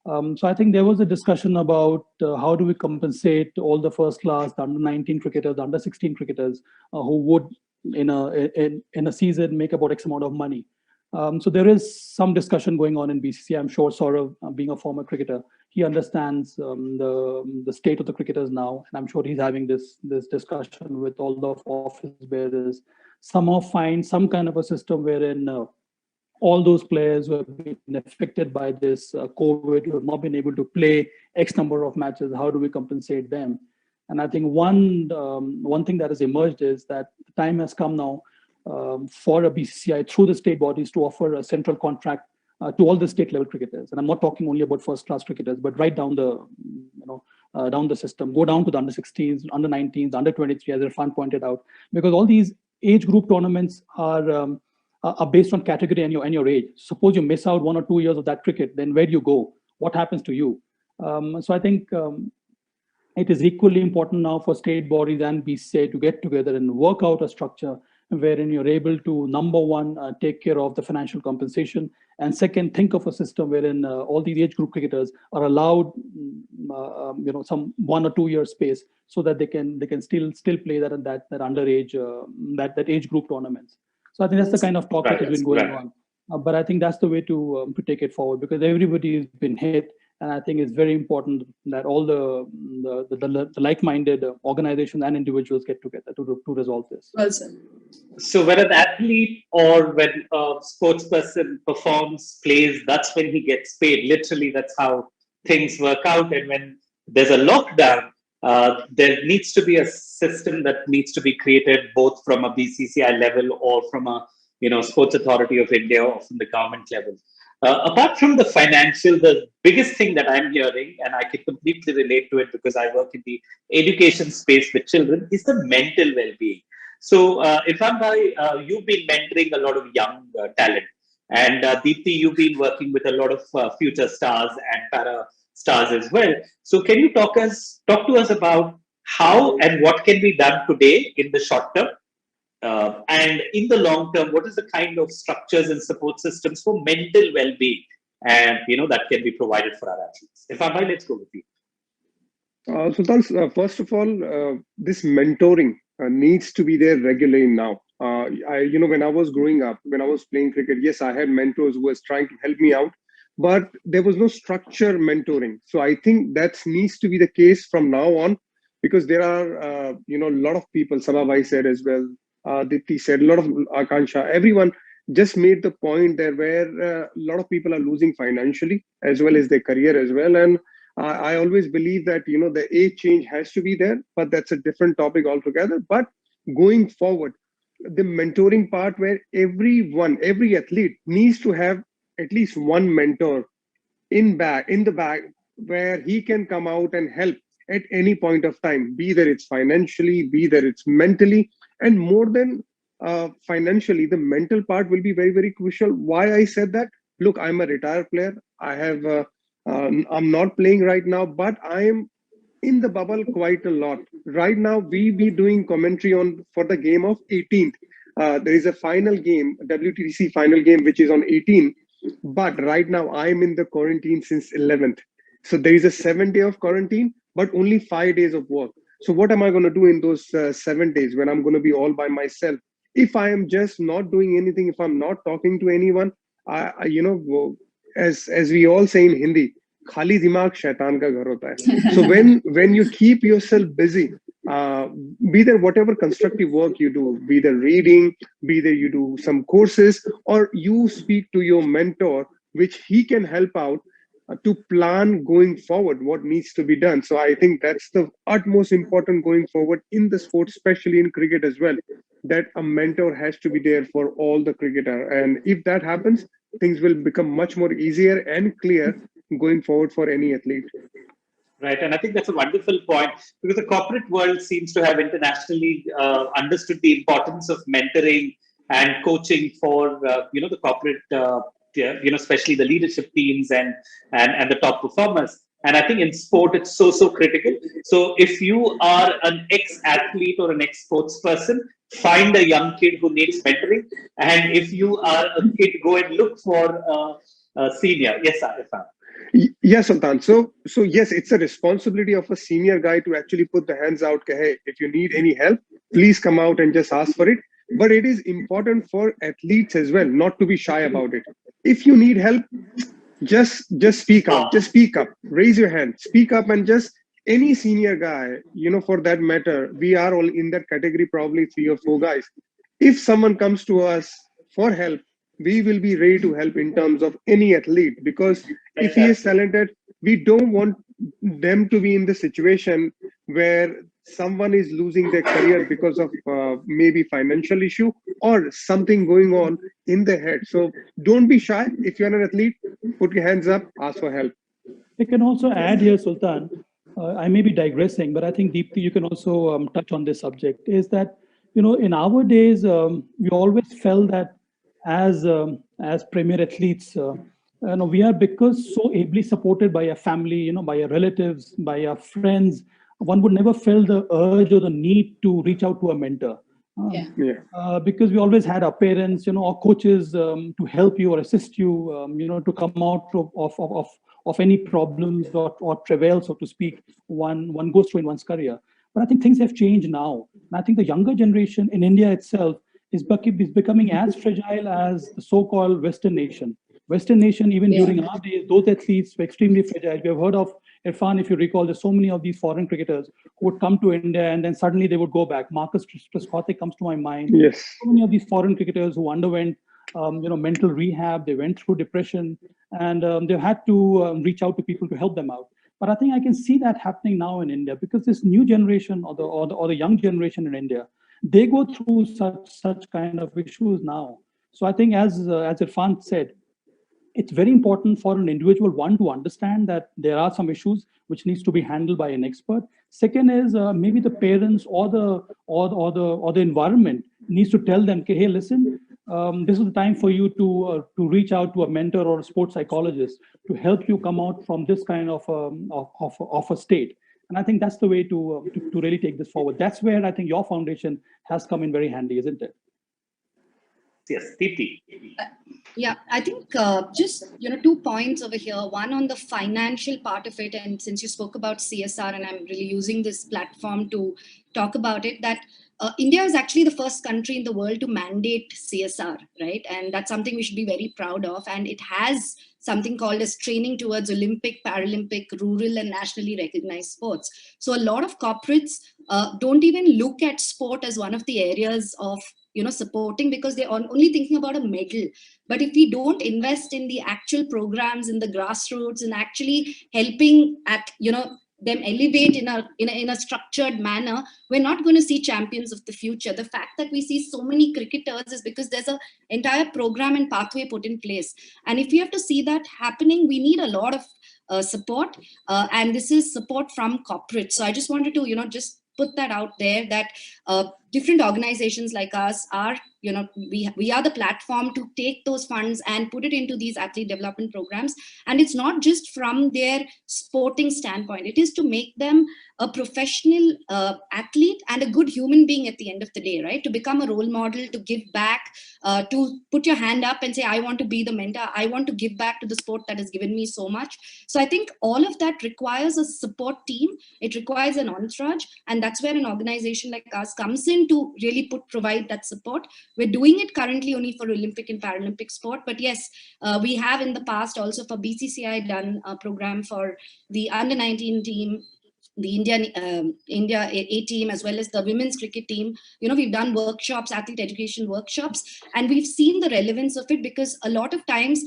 So I think there was a discussion about how do we compensate all the first class, the under 19 cricketers, the under 16 cricketers who would in a season make about X amount of money. So there is some discussion going on in BCCI. I'm sure Saurav, being a former cricketer, he understands the state of the cricketers now, and I'm sure he's having this discussion with all the office bearers. Somehow find some kind of a system wherein all those players who have been affected by this COVID, who have not been able to play X number of matches, how do we compensate them? And I think one thing that has emerged is that the time has come now for a BCCI through the state bodies to offer a central contract to all the state level cricketers. And I'm not talking only about first class cricketers, but right down the down the system, go down to the under 16s, under 19s, under 23, as Irfan pointed out, because all these age group tournaments are based on category and your age. Suppose you miss out 1 or 2 years of that cricket, then where do you go? What happens to you? So I think it is equally important now for state bodies and BCCI to get together and work out a structure wherein you're able to, number one, take care of the financial compensation, and second, think of a system wherein all these age group cricketers are allowed, some 1 or 2 year space, so that they can still play that underage that age group tournaments. So I think that's the kind of talk that has been going on. But I think that's the way to take it forward, because everybody has been hit. And I think it's very important that all the like-minded organizations and individuals get together to resolve this. Well said. So when an athlete or when a sports person performs, plays, that's when he gets paid. Literally, that's how things work out. And when there's a lockdown, there needs to be a system that needs to be created both from a BCCI level or from a Sports Authority of India or from the government level. Apart from the financial, the biggest thing that I'm hearing, and I can completely relate to it because I work in the education space with children, is the mental well-being. So, Irfan bhai, you've been mentoring a lot of young talent, and Deepti, you've been working with a lot of future stars and para stars as well. So, can you talk to us about how and what can be done today in the short term? And in the long term, what is the kind of structures and support systems for mental well-being, and that can be provided for our athletes? Irfan bhai, let's go with you. Sultan, first of all, this mentoring needs to be there regularly now. When I was growing up, when I was playing cricket, yes, I had mentors who was trying to help me out, but there was no structure mentoring. So I think that needs to be the case from now on, because there are, a lot of people, Sabha said as well, Dipti said, a lot of Akansha, everyone just made the point there where a lot of people are losing financially as well as their career as well. And I always believe that, the age change has to be there, but that's a different topic altogether. But going forward, the mentoring part where every athlete needs to have at least one mentor in the bag where he can come out and help at any point of time, be that it's financially, be that it's mentally, and more than financially, the mental part will be very, very crucial. Why I said that? Look, I'm a retired player. I'm not playing right now, but I am in the bubble quite a lot. Right now, we be doing commentary for the game of 18th. There is a final game, WTC final game, which is on 18th. But right now, I'm in the quarantine since 11th. So there is a 7 day of quarantine, but only 5 days of work. So what am I going to do in those 7 days when I'm going to be all by myself? If I am just not doing anything, if I'm not talking to anyone, as we all say in Hindi, khali dimag shaitan ka ghar hota hai. So when you keep yourself busy, be there whatever constructive work you do, be there reading, be there you do some courses, or you speak to your mentor, which he can help out. to plan going forward what needs to be done. So I think that's the utmost important going forward in the sport, especially in cricket as well, that a mentor has to be there for all the cricketer. And if that happens, things will become much more easier and clear going forward for any athlete. Right, and I think that's a wonderful point, because the corporate world seems to have internationally understood the importance of mentoring and coaching for the corporate, especially the leadership teams and the top performers. And I think in sport it's so critical. So if you are an ex-athlete or an ex-sports person, find a young kid who needs mentoring, and if you are a kid, go and look for a senior. Yes, Irfan. Yes, Sultan. So yes, it's a responsibility of a senior guy to actually put the hands out. Hey, if you need any help, please come out and just ask for it. But it is important for athletes as well not to be shy about it. If you need help, just speak out. Just speak up. Raise your hand. Speak up, and just any senior guy, for that matter, we are all in that category, probably 3 or 4 guys. If someone comes to us for help, we will be ready to help in terms of any athlete, because if he is talented, we don't want them to be in the situation where someone is losing their career because of maybe financial issue or something going on in their head. So don't be shy. If you're an athlete, put your hands up, ask for help. I can also add here, Sultan, I may be digressing, but I think Deepti, you can also touch on this subject, is that, in our days, we always felt that as premier athletes, we are, because so ably supported by our family, by our relatives, by our friends, one would never feel the urge or the need to reach out to a mentor. Because we always had our parents, or coaches to help you or assist you, to come out of any problems or travail, so to speak, one goes through in one's career. But I think things have changed now. And I think the younger generation in India itself is becoming as fragile as the so-called Western nation. Western nation, even during our days, those athletes were extremely fragile. We have heard of Irfan, if you recall, there's so many of these foreign cricketers who would come to India and then suddenly they would go back. Marcus Trescothick comes to my mind. Yes. So many of these foreign cricketers who underwent mental rehab, they went through depression, and they had to reach out to people to help them out. But I think I can see that happening now in India, because this new generation or the young generation in India, they go through such kind of issues now. So I think, as Irfan said, it's very important for an individual, one, to understand that there are some issues which needs to be handled by an expert. Second is maybe the parents or the environment needs to tell them, okay, hey, listen, this is the time for you to reach out to a mentor or a sports psychologist to help you come out from this kind of a state. And I think that's the way to really take this forward. That's where I think your foundation has come in very handy, isn't it? Yes, Deepti. Yeah, I think just 2 points over here. One on the financial part of it, and since you spoke about CSR, and I'm really using this platform to talk about it, that India is actually the first country in the world to mandate CSR, right? And that's something we should be very proud of. And it has something called as training towards Olympic, Paralympic, rural, and nationally recognized sports. So a lot of corporates don't even look at sport as one of the areas of supporting, because they're only thinking about a medal. But if we don't invest in the actual programs in the grassroots and actually helping at them elevate in a structured manner, we're not going to see champions of the future. The fact that we see so many cricketers is because there's an entire program and pathway put in place. And if we have to see that happening, we need a lot of support, and this is support from corporate. So I just wanted to just put that out there, that different organizations like us are, we are the platform to take those funds and put it into these athlete development programs. And it's not just from their sporting standpoint, it is to make them a professional athlete and a good human being at the end of the day, right? To become a role model, to give back, to put your hand up and say, I want to be the mentor, I want to give back to the sport that has given me so much. So I think all of that requires a support team. It requires an entourage, and that's where an organization like us comes in to really provide that support. We're doing it currently only for Olympic and Paralympic sport, but yes, we have in the past also for BCCI done a program for the under-19 team, the India A team, as well as the women's cricket team. We've done workshops, athlete education workshops, and we've seen the relevance of it, because a lot of times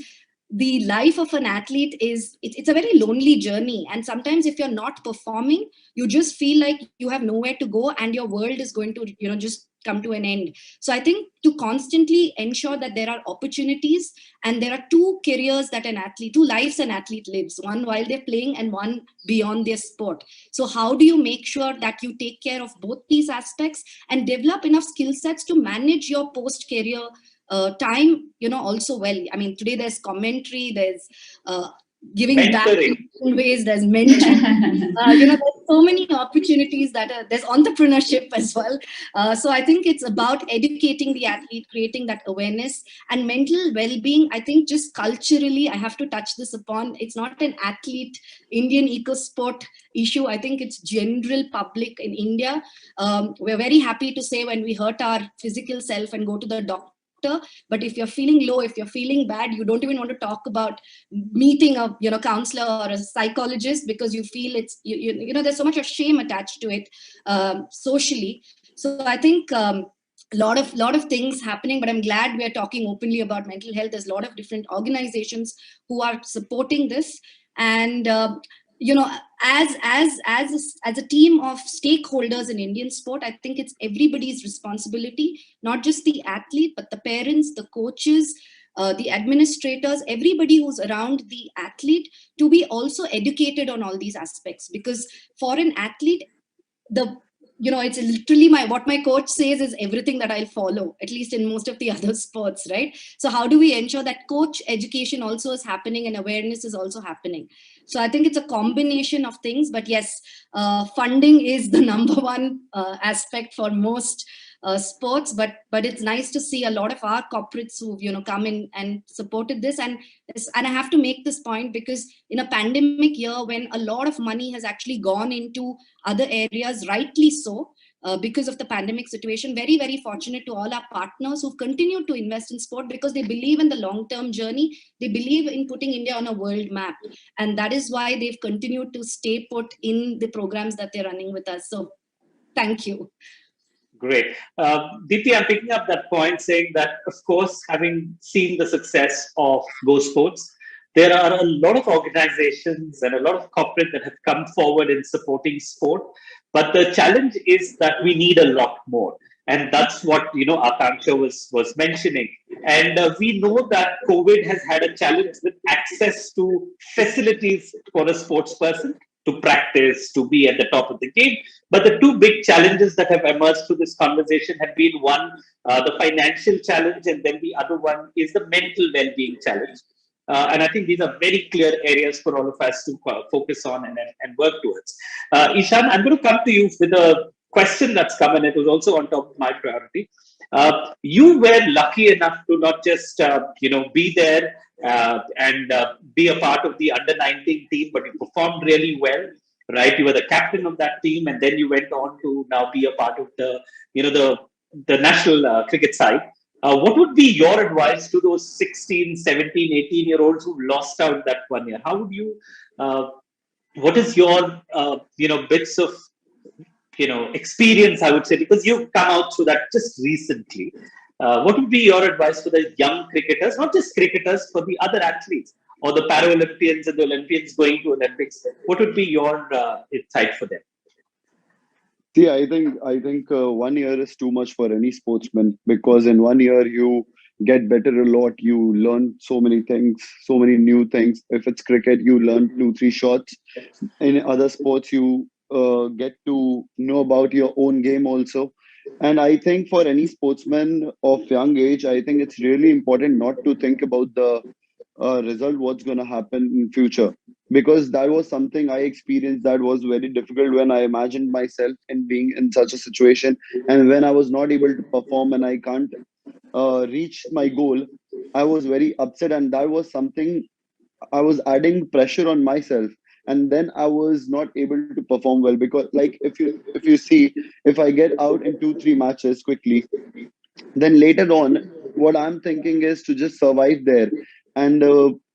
the life of an athlete is, it's a very lonely journey. And sometimes if you're not performing, you just feel like you have nowhere to go and your world is going to, just come to an end. So I think to constantly ensure that there are opportunities, and there are two careers that two lives an athlete lives, one while they're playing and one beyond their sport. So how do you make sure that you take care of both these aspects and develop enough skill sets to manage your post-career time, also well? I mean, today there's commentary, there's giving back in ways, there's mentoring, there's so many opportunities there's entrepreneurship as well. So I think it's about educating the athlete, creating that awareness and mental well-being. I think just culturally, I have to touch this upon, it's not an athlete, Indian eco-sport issue. I think it's general public in India. We're very happy to say when we hurt our physical self and go to the doctor. But if you're feeling low, if you're feeling bad, you don't even want to talk about meeting a counselor or a psychologist, because you feel it's there's so much of shame attached to it socially. So I think a lot of things happening, but I'm glad we're talking openly about mental health. There's a lot of different organizations who are supporting this, and as a team of stakeholders in Indian sport, I think it's everybody's responsibility, not just the athlete, but the parents, the coaches, the administrators, everybody who's around the athlete, to be also educated on all these aspects. Because for an athlete, it's literally what my coach says is everything that I'll follow, at least in most of the other sports, right? So how do we ensure that coach education also is happening and awareness is also happening? So I think it's a combination of things, but yes, funding is the number one aspect for most sports, but it's nice to see a lot of our corporates who've come in and supported this. And I have to make this point, because in a pandemic year, when a lot of money has actually gone into other areas, rightly so, because of the pandemic situation, very, very fortunate to all our partners who've continued to invest in sport, because they believe in the long-term journey. They believe in putting India on a world map. And that is why they've continued to stay put in the programs that they're running with us. So thank you. Great. Deepti, I'm picking up that point, saying that, of course, having seen the success of Go Sports, there are a lot of organizations and a lot of corporate that have come forward in supporting sport. But the challenge is that we need a lot more. And that's what, Akanksha was mentioning. And we know that COVID has had a challenge with access to facilities for a sports person to practice, to be at the top of the game. But the two big challenges that have emerged through this conversation have been, one, the financial challenge, and then the other one is the mental well-being challenge. And I think these are very clear areas for all of us to focus on and work towards. Ishan, I'm going to come to you with a question that's come, and it was also on top of my priority. You were lucky enough to not just be there and be a part of the under-19 team, but you performed really well, right? You were the captain of that team, and then you went on to now be a part of the national cricket side. What would be your advice to those 16, 17, 18-year-olds who lost out that 1 year? How would you? What is your bits of experience, I would say, because you've come out through that just recently. What would be your advice for the young cricketers, not just cricketers, for the other athletes or the Paralympians and the Olympians going to Olympics? What would be your insight for them? See, I think 1 year is too much for any sportsman, because in 1 year you get better a lot. You learn so many things, so many new things. If it's cricket, you learn 2-3 shots. In other sports, you get to know about your own game also. And I think for any sportsman of young age, I think it's really important not to think about the result, what's going to happen in future, because that was something I experienced that was very difficult when I imagined myself in being in such a situation, and when I was not able to perform and I can't reach my goal, I was very upset, and that was something I was adding pressure on myself. And then I was not able to perform well, because like if you see, if I get out in 2-3 matches quickly, then later on what I'm thinking is to just survive there and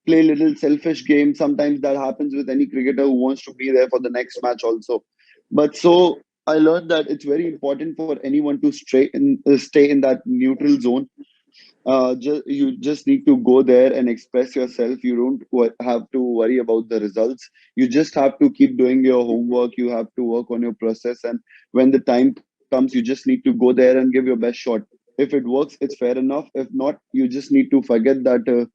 play little selfish game. Sometimes that happens with any cricketer who wants to be there for the next match also. But so I learned that it's very important for anyone to stay in that neutral zone. You just need to go there and express yourself. You don't have to worry about the results. You just have to keep doing your homework. You have to work on your process, and when the time comes, you just need to go there and give your best shot. If it works, it's fair enough. If not, you just need to forget that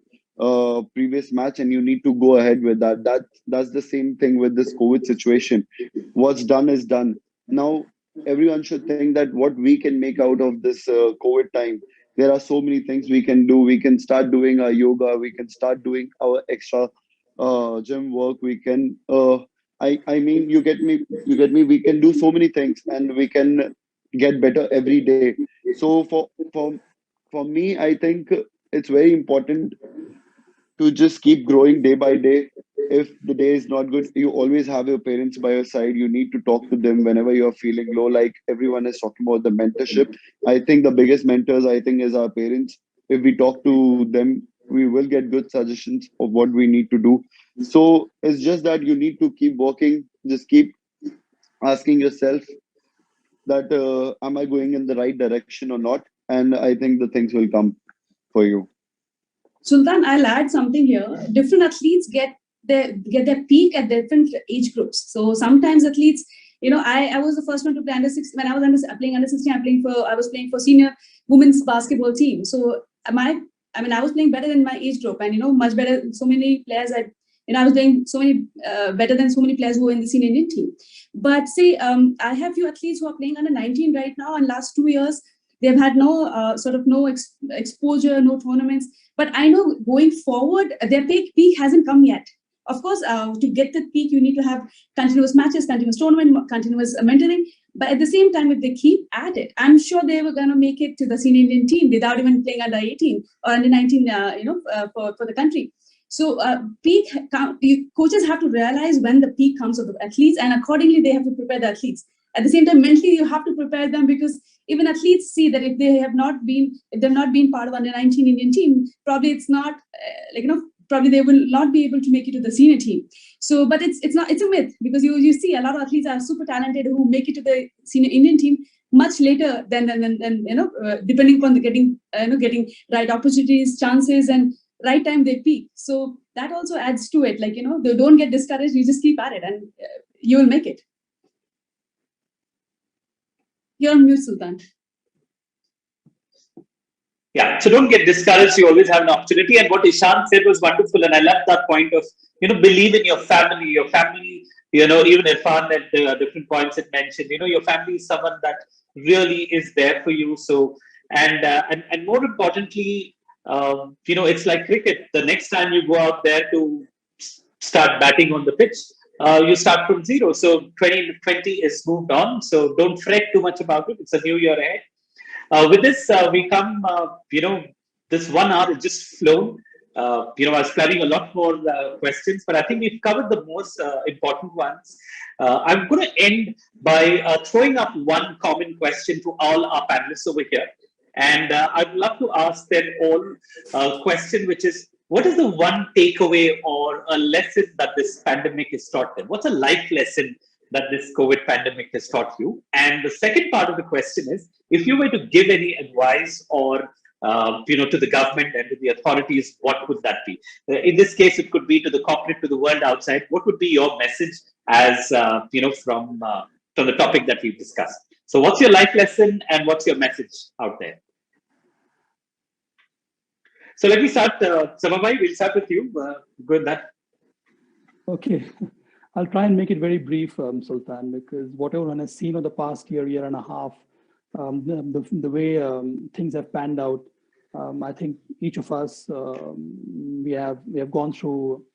previous match, and you need to go ahead with that. That's the same thing with this COVID situation. What's done is done. Now everyone should think that what we can make out of this COVID time. There are so many things we can do. We can start doing our yoga. We can start doing our extra gym work. We can I mean, you get me. We can do so many things, and we can get better every day. So for me, I think it's very important to just keep growing day by day. If the day is not good, you always have your parents by your side. You need to talk to them whenever you're feeling low. Like everyone is talking about the mentorship. I think the biggest mentors, I think, is our parents. If we talk to them, we will get good suggestions of what we need to do. So it's just that you need to keep working. Just keep asking yourself that am I going in the right direction or not? And I think the things will come for you. Sultan, I'll add something here. Different athletes get their peak at different age groups. So sometimes athletes, I was the first one to play under 16. When I was playing under 16, I was playing for senior women's basketball team. So I was playing better than my age group, and much better. So many players I was doing so many better than so many players who were in the senior Indian team. But say I have few athletes who are playing under 19 right now, and last 2 years they've had no exposure, no tournaments. But I know going forward, their peak hasn't come yet. Of course, to get the peak, you need to have continuous matches, continuous tournament, continuous mentoring. But at the same time, if they keep at it, I'm sure they were going to make it to the senior Indian team without even playing under 18 or under 19, for the country. So coaches have to realize when the peak comes of the athletes, and accordingly, they have to prepare the athletes. At the same time, mentally, you have to prepare them, because even athletes see that if they've not been part of under 19 Indian team, probably it's not probably they will not be able to make it to the senior team. So, but it's a myth, because you see a lot of athletes are super talented who make it to the senior Indian team much later than depending upon getting right opportunities, chances, and right time they peak. So that also adds to it. They don't get discouraged. You just keep at it, and you will make it. You're on mute, Sultan. Yeah, so don't get discouraged. You always have an opportunity. And what Ishant said was wonderful. And I love that point of, believe in your family. Your family, even Irfan at different points it mentioned, your family is someone that really is there for you. So, and more importantly, it's like cricket. The next time you go out there to start batting on the pitch, you start from zero. So 2020 is moved on. So don't fret too much about it. It's a new year ahead. With this, we come, this 1 hour has just flown. I was planning a lot more questions, but I think we've covered the most important ones. I'm going to end by throwing up one common question to all our panelists over here. And I'd love to ask them all a question, which is, what is the one takeaway or a lesson that this pandemic has taught them? What's a life lesson that this COVID pandemic has taught you? And the second part of the question is, if you were to give any advice or, to the government and to the authorities, what would that be? In this case, it could be to the corporate, to the world outside. What would be your message as, from the topic that we've discussed? So what's your life lesson and what's your message out there? So let me start, Samabhai, we'll start with you. Go with that. Okay. I'll try and make it very brief, Sultan, because whatever one has seen over the past year and a half, the way things have panned out, I think each of us, we have gone through,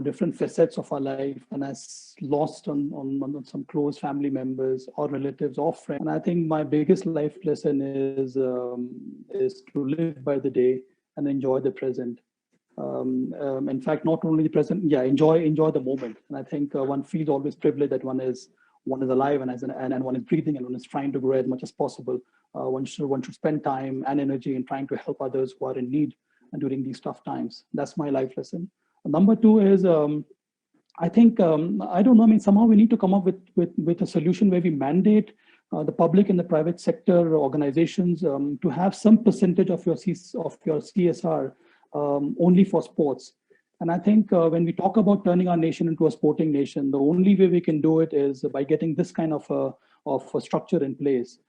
different facets of our life, and has lost on some close family members or relatives or friends. And I think my biggest life lesson is to live by the day and enjoy the present. In fact, not only the present, enjoy the moment. And I think one feels always privileged that one is alive and one is breathing and one is trying to grow as much as possible. One should spend time and energy in trying to help others who are in need during these tough times. That's my life lesson. Number two is, I think, I don't know, somehow we need to come up with a solution where we mandate the public and the private sector organizations to have some percentage of your CSR only for sports. And I think when we talk about turning our nation into a sporting nation, the only way we can do it is by getting this kind of a structure in place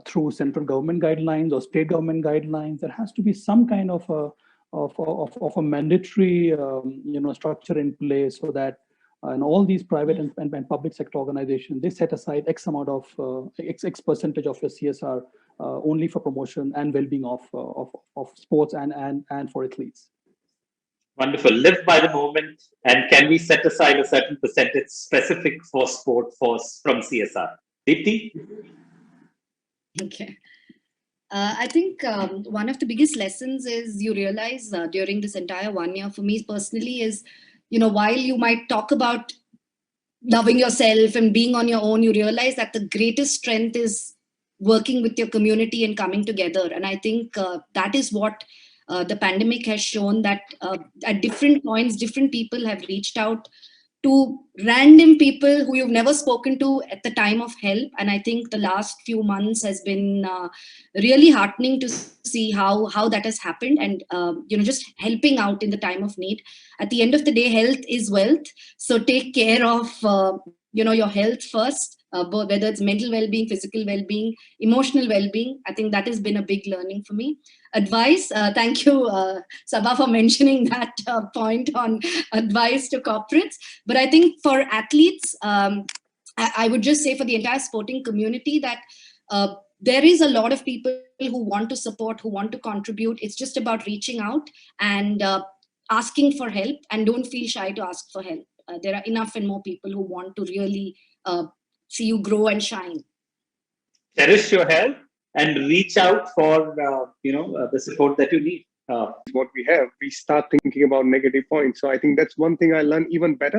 through central government guidelines or state government guidelines. There has to be some kind of a mandatory structure in place so that and all these private and public sector organizations, they set aside X amount of X percentage of your CSR only for promotion and well-being of sports and for athletes. Wonderful. Live by the moment. And can we set aside a certain percentage specific for sport from CSR? Deepti? Okay. I think one of the biggest lessons is you realize during this entire 1 year for me personally is, while you might talk about loving yourself and being on your own, you realize that the greatest strength is working with your community and coming together. And I think that is what the pandemic has shown, that at different points, different people have reached out to random people who you've never spoken to at the time of help. And I think the last few months has been really heartening to see how that has happened, and just helping out in the time of need. At the end of the day, health is wealth. So take care of your health first, whether it's mental well-being, physical well-being, emotional well-being. I think that has been a big learning for me. Advice, thank you, Sabha, for mentioning that point on advice to corporates. But I think for athletes, I would just say for the entire sporting community that there is a lot of people who want to support, who want to contribute. It's just about reaching out and asking for help, and don't feel shy to ask for help. There are enough and more people who want to really see you grow and shine. Cherish your health and reach out for the support that you need. What we have, we start thinking about negative points. So I think that's one thing I learned even better.